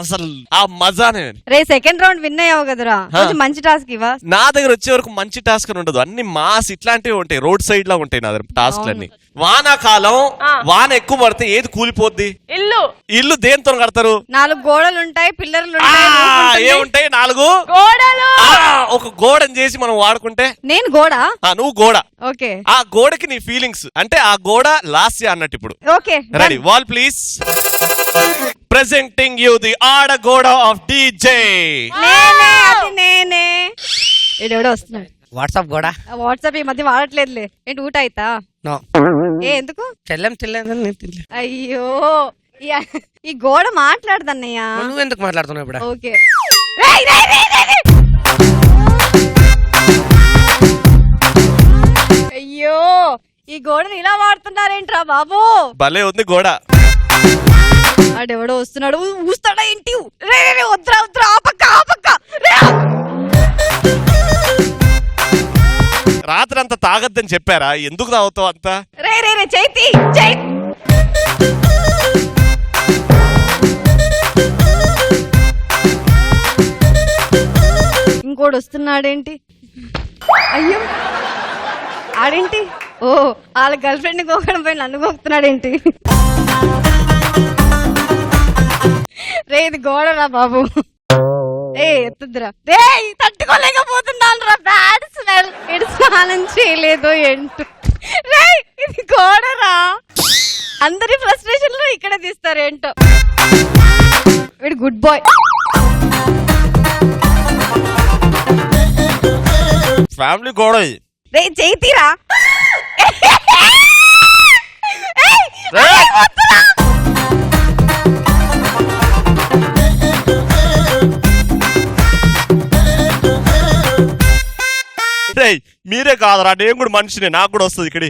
అసలు ఆ మజానే. రే సెకండ్ రౌండ్ విన్ అయ్యావు కదరా, కొంచెం మంచి టాస్క్ ఇవా. నా దగ్గర వచ్చే వరకు మంచి టాస్క్ అని ఉండదు, అన్ని మాస్ ఇట్లాంటివి ఉంటాయి, రోడ్ సైడ్ లా ఉంటాయి నా దగ్గర టాస్క్ అన్ని. వానాకాలం వాన ఎక్కువ పడితే ఏది కూలిపోద్ది? ఇల్లు దేంతో కడతారు? 4 గోడలు ఉంటాయి, పిల్లర్లు ఏముంటాయి? 4 గోడలు. ఒక గోడని చేసి మనం వాడుకుంటే నేను గోడ, నువ్వు గోడ. ఓకే, ఆ గోడకి నీ ఫీలింగ్స్ అంటే ఆ గోడ లాస్య అన్నట్టు. ఇప్పుడు okay ready, wall please. Presenting you the ఆడగోడ ఆఫ్ డీజే. నేనే. ఎవడో వస్తున్నాడు. వాట్సాప్ కూడా వాట్సాప్ ఈ మధ్య వాడట్లేదులే. ఏంటి ఊట అయితా? ఎందుకు తినలేదు? అయ్యో ఈ గోడ మాట్లాడదన్నయ్య. నువ్వు ఎందుకు మాట్లాడుతున్నావు ఇప్పుడు? ఓకే. అయ్యో ఈ గోడని ఇలా వాడుతున్నారేంట్రా బాబు? భలే ఉంది గోడ. ఆడెవడో వస్తున్నాడు, ఊస్తాడా ఏంటి? వద్దురా వద్దురా, ఆ పక్క ఆ పక్క. రాత్రి అంతా తాగద్దని చెప్పారా? ఎందుకు తాగుతావు అంతా? రే రే రే చైతి చై. ఇంకోటి వస్తున్నాడేంటి? అయ్యో ఆడేంటి? ఓ వాళ్ళ గర్ల్ ఫ్రెండ్ గోకడం పోయి నన్ను గోకుతున్నాడేంటి? రే ఇది గోడరా బాబు. ఎత్తుద్దురా. రే తట్టుకోలేకపోతున్నాను రా, బ్యాడ్ స్మెల్. ఇటు స్నానం చేయలేదు ఏంటో. రే ఇది గోడరా. అందరి ఫ్రస్ట్రేషన్ లో ఇక్కడే తీస్తారేంటో. వీడు గుడ్ బాయ్. ఫ్యామిలీ గోడ. రే చేయితీరా. మీరే కాదురా, నేను కూడా మనిషిని, నాకు కూడా వస్తుంది ఇక్కడ.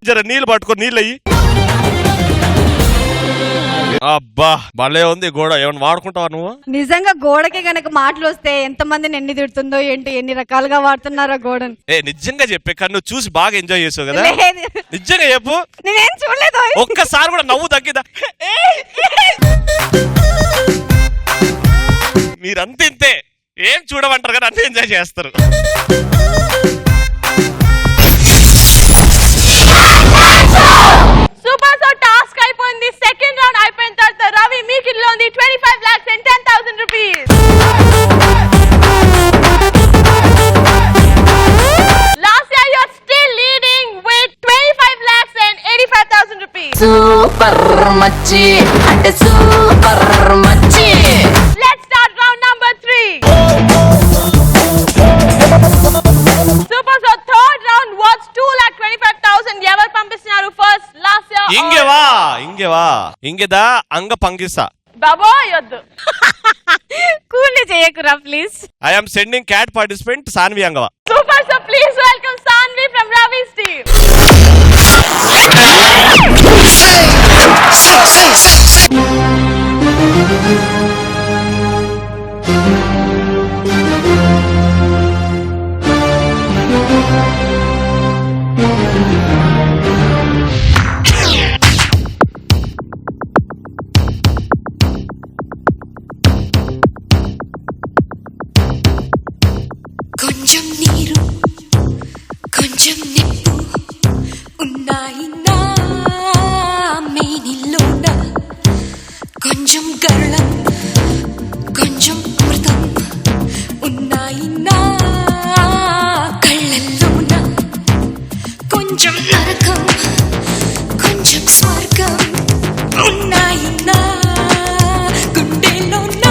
జర నీళ్ళు పట్టుకో, నీళ్ళు అయ్యి. అబ్బా భలే ఉంది గోడ. ఏమన్నా వాడుకుంటావా నువ్వు? నిజంగా గోడకి గనక మాటలు వస్తే ఎంత మందిని ఎన్ని తిడుతుందో ఏంటి, ఎన్ని రకాలుగా వాడుతున్నారా గోడని. నిజంగా చెప్పే, కానీ నువ్వు చూసి బాగా ఎంజాయ్ చేసావు కదా. నిజంగా చెప్పు. నేనేం చూడలేదు. ఒక్కసారి కూడా నవ్వు తగ్గిదా? మీరంత ఇంతే, ఏం చూడమంటారు కానీ అంతే ఎంజాయ్ చేస్తారు. సూపర్. సో టాస్క్ అయిపోయింది, సెకండ్ రౌండ్ అయిపోయిన తర్వాత రవి మీకు ఇల్లు ఉంది 25 lakhs and 10,000 rupees. Last year you are still leading with 25 lakhs and 85,000 rupees. Super మచ్చి అంటే సూపర్ మచ్చి. Let's start round number 3. Super. So third round was 2,25,000. ఎవరు పంపిస్తున్నారు ఫస్ట్? Last year. ఇంగేదా అంగ పంగిస్తా. బాబోయ్ వద్దు. కూల్ చేయకురా please. I am sending cat participant Sanvi అంగవ. Super. So please welcome Sanvi from Ravi's team. కొంచెం నీరు కొంచెం నిప్పు ఉన్నాయి నా మేనిలోన, కొంచెం గరళం కొంచెం అమృతం ఉన్నాయి నా కళ్ళల్లోన, కొంచెం నరకం కొంచెం స్వర్గం ఉన్నాయి నా గుండెలోన.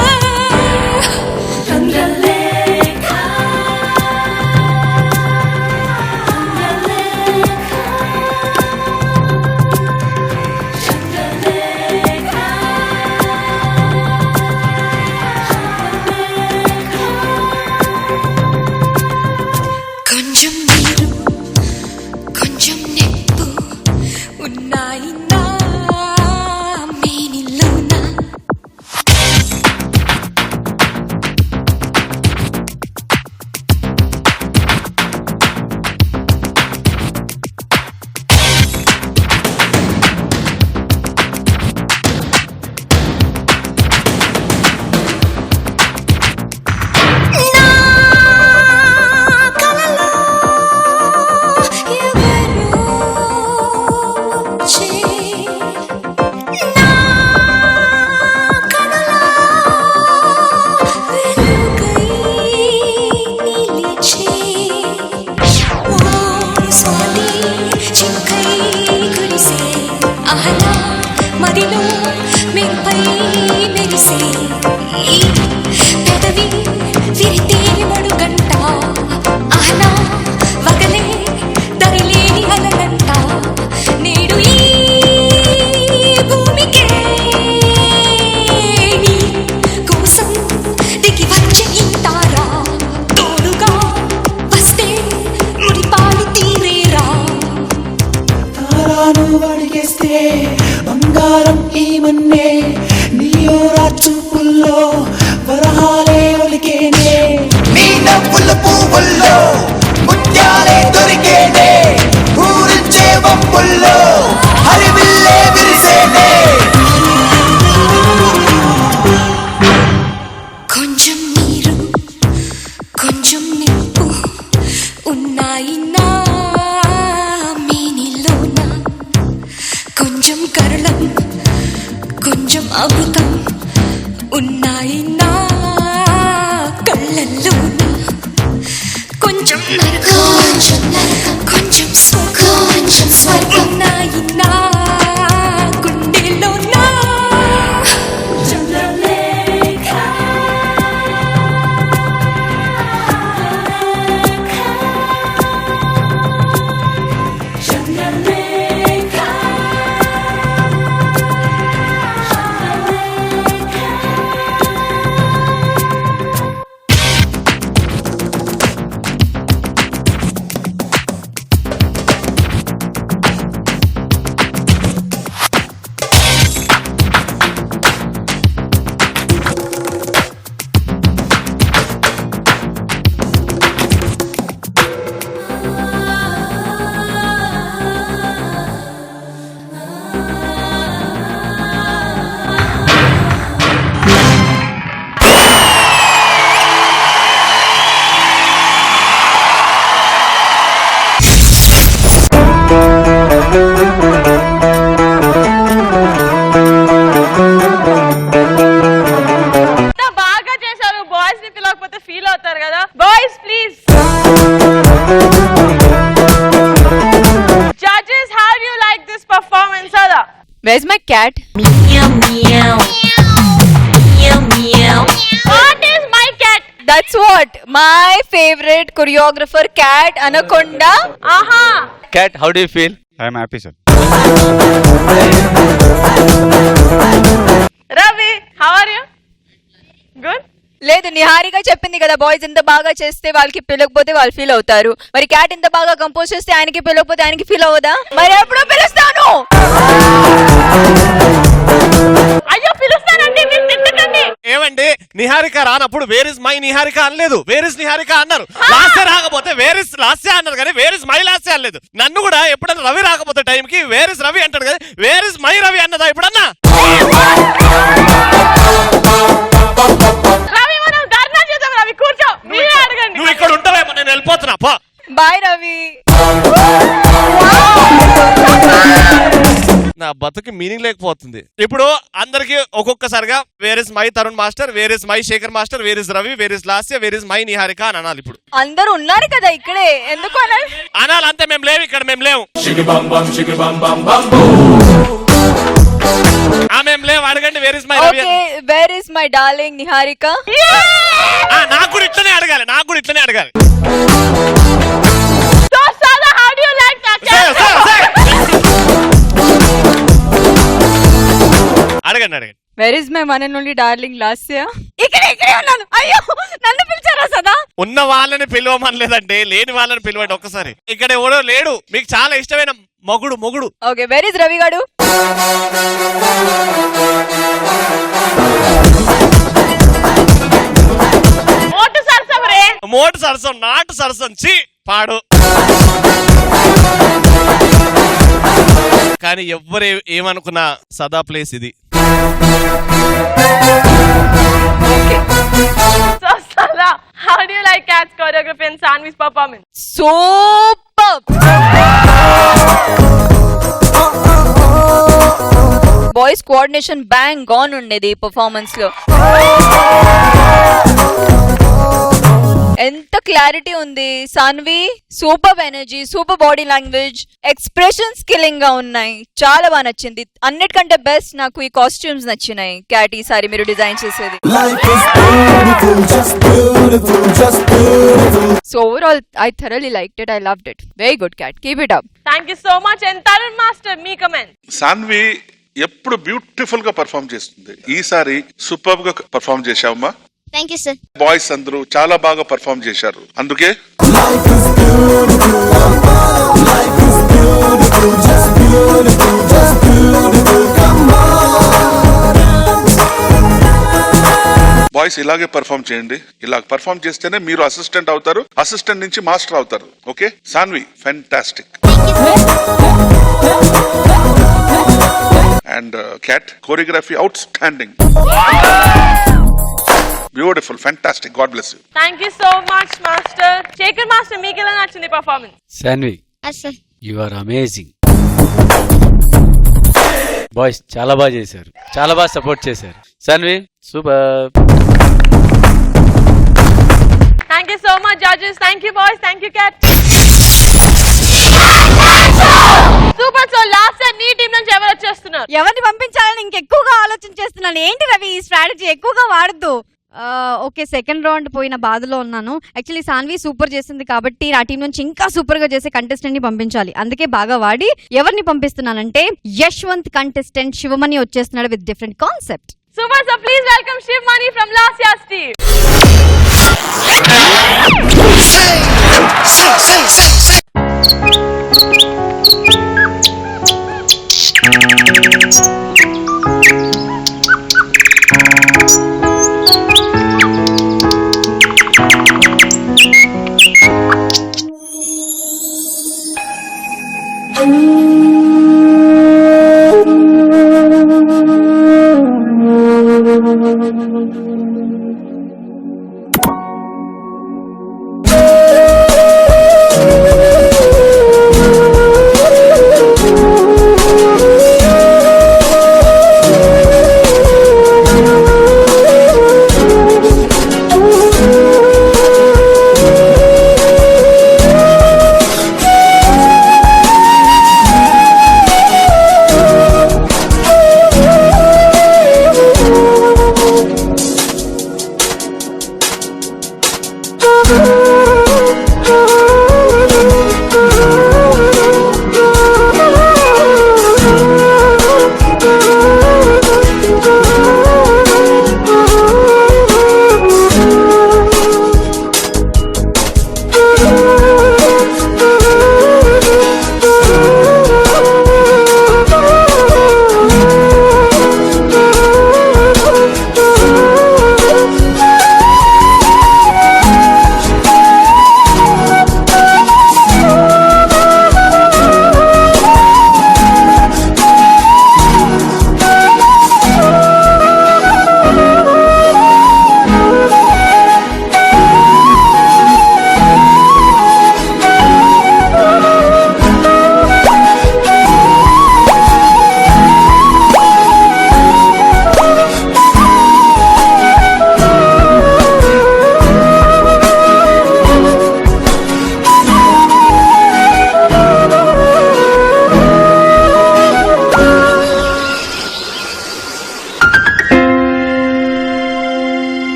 నీలో మెరుపై మెరిసే ఈ పెదవి విరితే మడుగంట ఆనా వగలే దరిలేని అలలంట నేడు ఈ భూమికే నీ కోసం దిగి వచ్చే ఈ తారా తోడుగా వస్తే ముడిపాలు తీరేరా తారాను అడిగేస్తే బంగారం ఏమన్నే నీయోరా చూపుల్లో వరహాలే ఒలికేనే నీ నవ్వుల పువ్వుల్లో ముత్యాలే దొరికేనే ఊరించే వంపుల్లో హరివిల్లే విరిసేనే కొంచెం నీరు కొంచెం నిప్పు ఉన్నాయి నా మేనిలోన కొంచెం కరళం కొంచెం అమృతం ఉన్నాయి నా కళ్ళల్లోన కొంచెం నరకం కొంచెం సుఖం కొంచెం స్వర్గం ఉన్నాయి నా గుండెలోన చంద్రలేఖ ఎంత బాగా చేశారు. బాయ్స్ ని పిలవకపోతే ఫీల్ అవుతారు కదా. Boys please. Judges, how do you like this performance? అదా Where's my cat? What is my cat? That's what my favorite choreographer cat Anaconda. ఆహా. Cat, how do you feel? I am happy, sir. Ravi, how are you? Good. లేదు, నిహారిక చెప్పింది కదా, బాయ్స్ ఎంత బాగా చేస్తే వాళ్ళకి పిలవకపోతే వాళ్ళు ఫీల్ అవుతారు. మరి క్యాట్ ఎంత బాగా కంపోజ్ చేస్తే ఆయనకి పిలవకపోతే ఆయనకి ఫీల్ అవ్వదా? మరి ఎప్పుడు పిలుస్తాను? అయ్యో పిలుస్తానండి, మీరు తిట్టకండి. ఏమండి, నిహారిక రానప్పుడు వేర్ ఇస్ మై నిహారిక అనలేదు, వేర్ ఇస్ నిహారిక అన్నారు. లాస్య రాకపోతే వేర్ ఇస్ లాస్య అన్నారు కానీ వేర్ ఇస్ మై లాస్య అనలేదు. నన్ను కూడా ఎప్పుడన్నా రవి రాకపోతే టైంకి వేర్ ఇస్ రవి అంటాడు కదా, వేర్ ఇస్ మై రవి అన్నదా ఎప్పుడన్నా? రవి, మనం ధర్నా చేద్దాం. రవి కూర్చో, మీరే అడగండి. నువ్వు ఇక్కడ ఉంటావేమో, నేను వెళ్ళిపోతున్నా. పో. బాయ్ రవి. నా బతుకు మీనింగ్ లేకపోతుంది. ఇప్పుడు అందరికి ఒక్కొక్కసారిగా where is my Tarun master, where is my Shekhar master, where is Ravi, where is Lasya, where is my Niharika అని అనాలి. ఇప్పుడు అందరూ ఉన్నారు కదా ఇక్కడే, ఎందుకు అనాలి? అనాలి అంతే. మేము లేవు ఇక్కడ, మేము లేవు. మేము లేవు. అడగండి wear is my Ravi. Okay, wear is my darling Niharika? నాకు కూడా ఇట్లనే అడగాలి, నాకు కూడా ఇట్లనే అడగాలి. So Sada, how do you like that cat? అడగండి అడగండి. Wear is my one and only darling Lasya? ఇక్కడే ఉన్నాను. అయ్యో, నన్ను పిలిచారా సదా? ఉన్న వాళ్ళని పిలవమనలేదండి, లేని వాళ్ళని పిలవండి ఒక్కసారి. ఇక్కడ ఎవడో లేడు, మీకు చాలా ఇష్టమైన మొగుడు. ఓకే, వేర్ ఇస్ రవి గాడు? మోటు సరసం నాటు సరసం చి పాడు. కానీ ఎవ్వరు ఏమనుకున్నా సదా ప్లేస్ ఇది. So Sada, how do you like Cat's choreography and Sanvi's performance? Super! Boys coordination bang on ఉండేది పర్ఫార్మెన్స్ లో. ఎంత క్లారిటీ ఉంది Sanvi. Super energy, super body language, expressions killing గా ఉన్నాయి. చాలా బాగా నచ్చింది. అన్నిటికంటే బెస్ట్ నాకు ఈ కాస్ట్యూమ్స్ నచ్చినాయి. క్యాట్ ఈసారి మీరు డిజైన్ చేసేది. So overall I thoroughly liked it. I loved it. Very good cat. Keep it up. Thank you so much. And Tarun master మీ కమెంట్. సాన్వి ఎప్పుడు బ్యూటిఫుల్ గా పర్ఫామ్ చేస్తుంది. ఈసారి సూపర్ గా పర్ఫామ్ చేశావమ్మా. Thank you sir. బాయ్స్ అందరూ చాలా బాగా పర్ఫామ్ చేశారు. అందుకే బాయ్స్ ఇలాగే పర్ఫామ్ చేయండి. ఇలా పర్ఫామ్ చేస్తేనే మీరు అసిస్టెంట్ అవుతారు, అసిస్టెంట్ నుంచి మాస్టర్ అవుతారు. Okay Sanvi fantastic. And Cat choreography outstanding, beautiful, fantastic. God bless you. Thank you so much master. Shekhar master మీకు ఎలా నచ్చింది performance? Sanvi you are amazing. Boys చాలా బాగా చేశారు, చాలా బాగా సపోర్ట్ చేశారు. Sanvi super. Thank you so much judges. Thank you boys. Thank you Cat. Super. So last నీ టీం నుంచి ఎవరు వచ్చేస్తున్నారు? ఎవరిని పంపించాలని ఇంకెక్కువగా ఆలోచన చేస్తున్నాను. ఏంటి రవి ఈ స్ట్రాటజీ ఎక్కువగా వాడద్దు. ఓకే సెకండ్ రౌండ్ పోయిన బాధలో ఉన్నాను. యాక్చువల్లీ సాన్వి సూపర్ చేసింది కాబట్టి నా టీం నుంచి ఇంకా సూపర్ గా చేసే కంటెస్టెంట్ ని పంపించాలి. అందుకే బాగా వాడి ఎవరిని పంపిస్తున్నానంటే యశ్వంత్ కంటెస్టెంట్ శివమణి వచ్చేస్తున్నాడు with different concept. Super, so please welcome Shivmani from last year's team.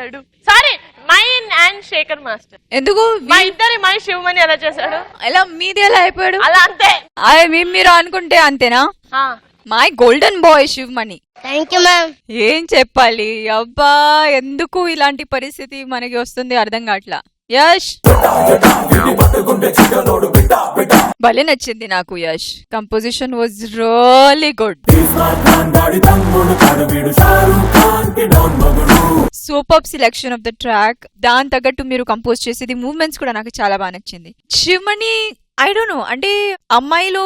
చేశాడు? Sorry, mime and Shekhar master. ఎందుకు మా ఇద్దరి మై శివమణి ఎలా చేశాడు? ఎలా మీది ఎలా అయిపోయాడు? అలా అంతే. మీరు అనుకుంటే అంతేనా? ఆ. My golden boy Shivamani. Thank you ma'am. ఏం చెప్పాలి అబ్బా, ఎందుకు ఇలాంటి పరిస్థితి మనకి వస్తుంది అర్థం కావట్లా. యష్ భలే నచ్చింది నాకు. Yash composition was really good. Super selection of the track. దాని తగ్గట్టు మీరు కంపోజ్ చేసేది మూవ్మెంట్స్ కూడా నాకు చాలా బాగా నచ్చింది. శివమణి ఐ డోంట్ నో, అంటే అమ్మాయిలో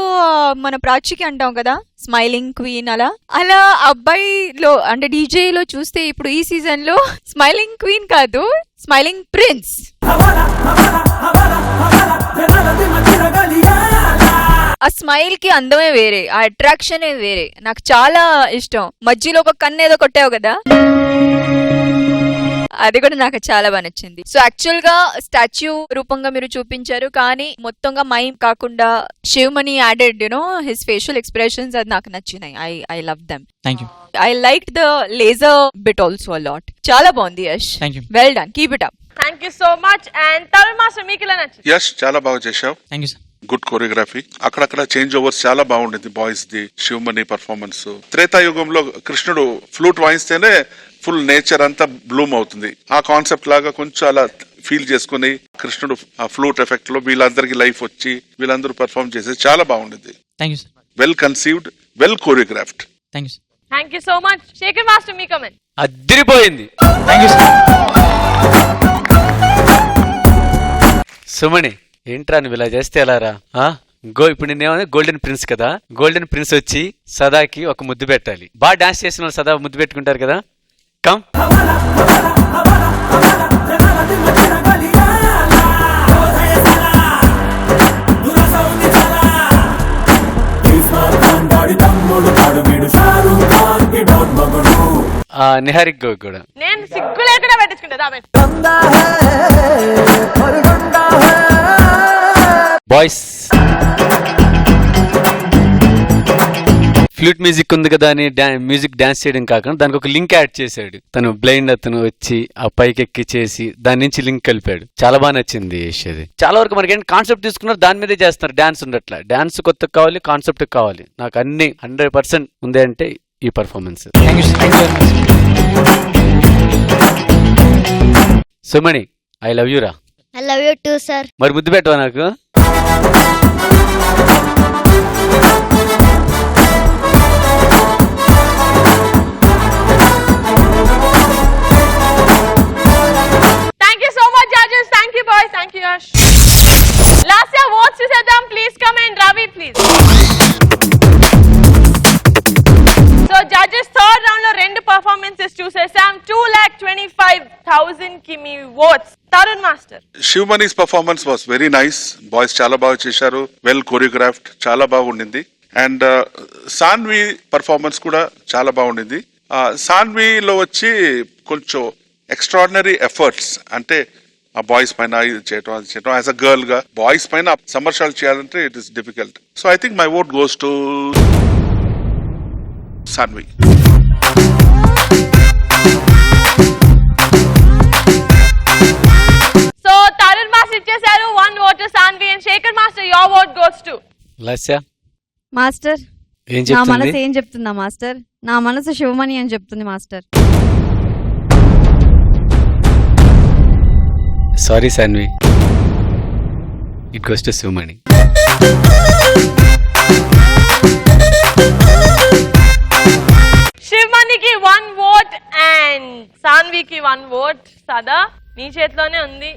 మన ప్రాచికి అంటాం కదా స్మైలింగ్ క్వీన్, అలా అలా అబ్బాయిలో అంటే డీజేలో చూస్తే ఇప్పుడు ఈ సీజన్ లో స్మైలింగ్ క్వీన్ కాదు, స్మైలింగ్ ప్రిన్స్. ఆ స్మైల్ కి అందమే వేరే, ఆ అట్రాక్షన్ వేరే. నాకు చాలా ఇష్టం. మధ్యలో ఒక కన్ను ఏదో కొట్టావు కదా, అది కూడా నాకు చాలా బాగా నచ్చింది. సో యాక్చువల్ గా స్టాచ్యూ రూపంగా మీరు చూపించారు, కానీ మొత్తంగా మైమ్ కాకుండా Shivamani added you know his facial expressions, అది నాకు నచ్చినాయి. I love them. Thank you. I like the laser bit also a lot. చాలా బాగుంది Yash. Thank you. Well done, keep it up. Thank you so much. And Tarun master మీకు ఎలా నచ్చింది? యష్ చాలా బాగా చేశావు. Thank you sir. Good choreography. అక్కడక్కడ చేంజ్ ఓవర్స్ చాలా బాగుండేది. Boys the, Shivamani performance. త్రేతాయుగంలో కృష్ణుడు ఫ్లూట్ వాయిస్తేనే ఫుల్ నేచర్ అంతా బ్లూమ్ అవుతుంది. ఆ కాన్సెప్ట్ లాగా కొంచెం అలా ఫీల్ చేసుకుని కృష్ణుడు ఆ ఫ్లూట్ ఎఫెక్ట్ లో వీళ్ళందరికి లైఫ్ వచ్చి వీళ్ళందరూ పర్ఫార్మ్ చేసేది చాలా బాగుండేది. Thank you sir. Well conceived, well choreographed. Thank you sir. Thank you so much. Shekhar master మీ కమెంట్. అదిరిపోయింది. థ్యాంక్ యూ సార్. సుమణి ఏంట్రా నువ్వు ఇలా చేస్తే ఎలారా? ఇప్పుడు నేనేమన్నా గోల్డెన్ ప్రిన్స్ కదా, గోల్డెన్ ప్రిన్స్ వచ్చి సదాకి ఒక ముద్దు పెట్టాలి. బాగా డాన్స్ చేసిన వాళ్ళు సదా ముద్దు పెట్టుకుంటారు కదా. కమ్ నిహారిక్ కూడా నేను సిగ్గు లేకుండా పెట్టించుకుంటా. బాయ్స్ ఫ్లూట్ మ్యూజిక్ ఉంది కదా అని మ్యూజిక్ డాన్స్ చేయడం కాకుండా దానికి ఒక లింక్ యాడ్ చేశాడు. తను బ్లైండ్ అతను వచ్చి ఆ పైకి ఎక్కి చేసి దాని నుంచి లింక్ కలిపాడు. చాలా బాగా నచ్చింది అది. చాలా వరకు మనకి ఏంటి కాన్సెప్ట్ తీసుకున్నారు, దాని మీదే చేస్తున్నారు. డాన్స్ ఉండట్లా. డాన్స్ కొత్త కావాలి, కాన్సెప్ట్ కావాలి. నాకు అన్ని 100% ఉంది అంటే ఈ performance. Sumani I love you రా. I love you too sir. మరి ముద్దు పెట్టవా నాకు? Thank you so much judges. Thank you boys. Thank you Yash. Last year votes చూసేద్దాం. Please come and Ravi please. So judges third round లో 2 పర్ఫార్మెన్సెస్ చూసేసాం. 2,25,000 కి మీ votes. Tarun master. Shivamani's performance was very nice. Boys చాలా బాగా చేశారు. వెల్ కోరియోగ్రాఫ్డ్, చాలా బాగుండింది. అండ్ సాన్వి పర్ఫార్మెన్స్ కూడా చాలా బాగుండింది. సాన్విలో వచ్చి కొంచెం ఎక్స్ట్రాడినరీ ఎఫర్ట్స్, అంటే ఆ బాయ్స్ పైన ఇది చేయటం అది చేయటం. యాజ్ అ గర్ల్ గా బాయ్స్ పైన సమర్షాలు చేయాలంటే it is difficult. So I think my vote goes to Sanvi. So Tarun master ఇచ్చేసారు 1 vote to Sanvi and Shekhar master your vote goes to Lasya. Master ఏం నా మనసు చెప్తుంది? ఏం చెప్తుందా మాస్టర్? నా మనసు శివమణి అని చెప్తుంది master. Sorry Sanvi, it goes to Sumani. శివమణికి 1 vote అండ్ సాన్వికి 1 vote. సదా నీ చేతిలోనే ఉంది.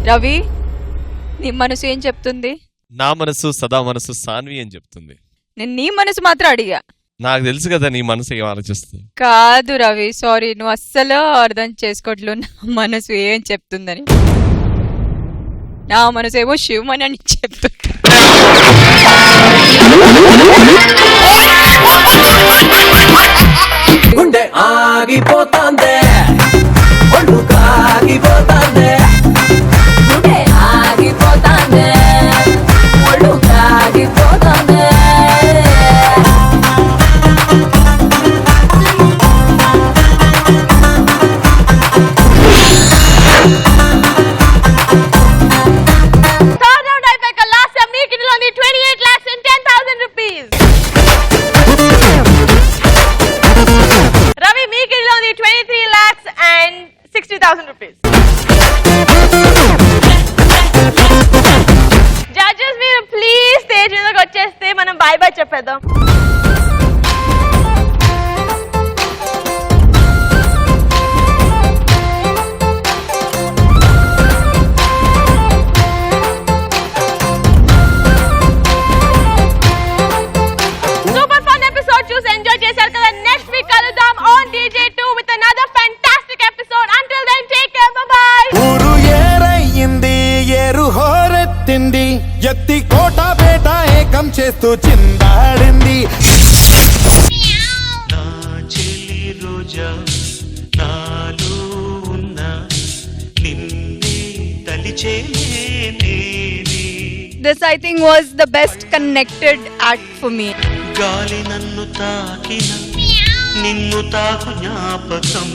రవి నీ మనసు ఏం చెప్తుంది? నా మనసు సదా మనసు సాన్వి అని చెప్తుంది. నేను నీ మనసు మాత్రం అడిగా. నాకు తెలుసు కదా నీ మనసు ఏం ఆలోచిస్తుంది. కాదు రవి, సారీ, నువ్వు అస్సలు అర్థం చేసుకోవట్లేదు నా మనసు ఏం చెప్తుందని. నా మనసు ఏమో శివమణి అని చెప్తుంది. గుండె ఆగిపోతాందే ఒళ్ళు కాగిపోతాందే గుండె ఆగిపోతాందే ఒళ్ళు కాగిపోతాందే థర్డ్ రౌండ్ అయిపోయాక లాస్ట్ మీ కిటిలోని 28 lakhs and 10,000 rupees. రవి మీ కిటిలోని 23 lakhs and 60,000 rupees. జడ్జెస్ మీరు ప్లీజ్ స్టేజ్ మీదకి వచ్చేస్తే మనం బై బై చెప్పేద్దాం. సూపర్ ఫన్ ఎపిసోడ్ చూసి ఎంజాయ్ చేశారు కదా. నెక్స్ట్ వీక్ కలుద్దాం on DJ2 with another fantastic episode. Until then, take care. Bye bye. ఊరు ఏరయ్యింది ఏరు హోరెత్తింది ఎత్తి కోట బేట ఏకం చేస్తూ చిందాడింది. రోజా నాలో ఉన్న నిన్నే తలిచేనే This I think was the best connected act for me. గాలి నన్ను తాకిన నిన్ను తాకు జ్ఞాపకం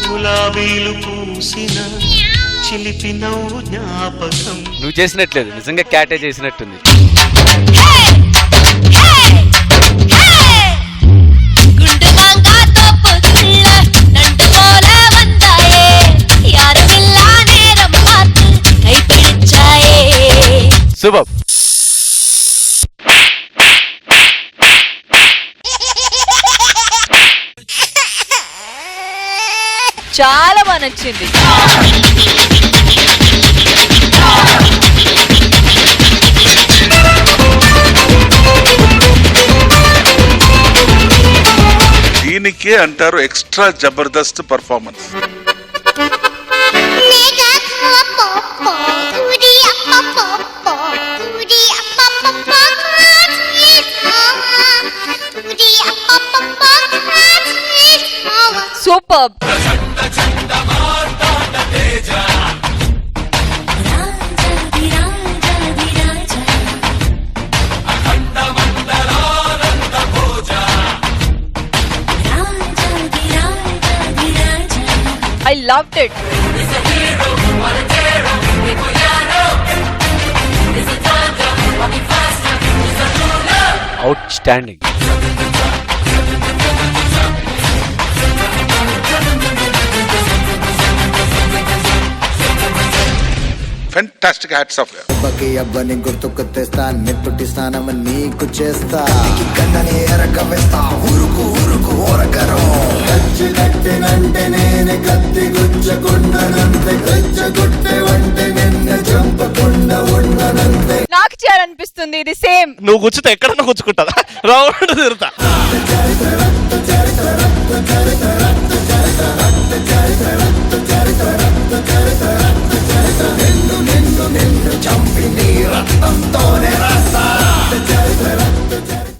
గులాబీలు పూసిన చిలిపి నవ్వు జ్ఞాపకం. నువ్వు చేసినట్లేదు, నిజంగా క్యాటే చేసినట్టుంది. குண்டு மாங்கா தோப்புக்குள்ள நண்டு போல வந்தாயே யாருமில்லா நேரம் பார்த்து கைப்பிடிச்சாயே. శుభం. చాలా బాగా నచ్చింది. దీనికే అంటారు extra Jabardasth performance. Superb. I loved it. Outstanding. Fantastic hats off. అబ్బకి అబ్బని గుర్తుకు తెస్తా నెత్తుటి స్నానం నీకు చేస్తా కన్నని ఎరక వేస్తా ఊరుకు ఊరుకు ఓరకరో కచ్చి కట్టినంటే నేనే కత్తి గుచ్చకుండనంతే గచ్చగుట్టే వంటే నిన్ను చంపకుండా ఉండనంతే. నాకు చేయాలనిపిస్తుంది ఇది సేమ్. నువ్వు కూర్చుంటే ఎక్కడన్నా కూర్చుకుంటా రౌండ్ తిరుగుతా. నిన్ను చంపి నీ రక్తంతోనే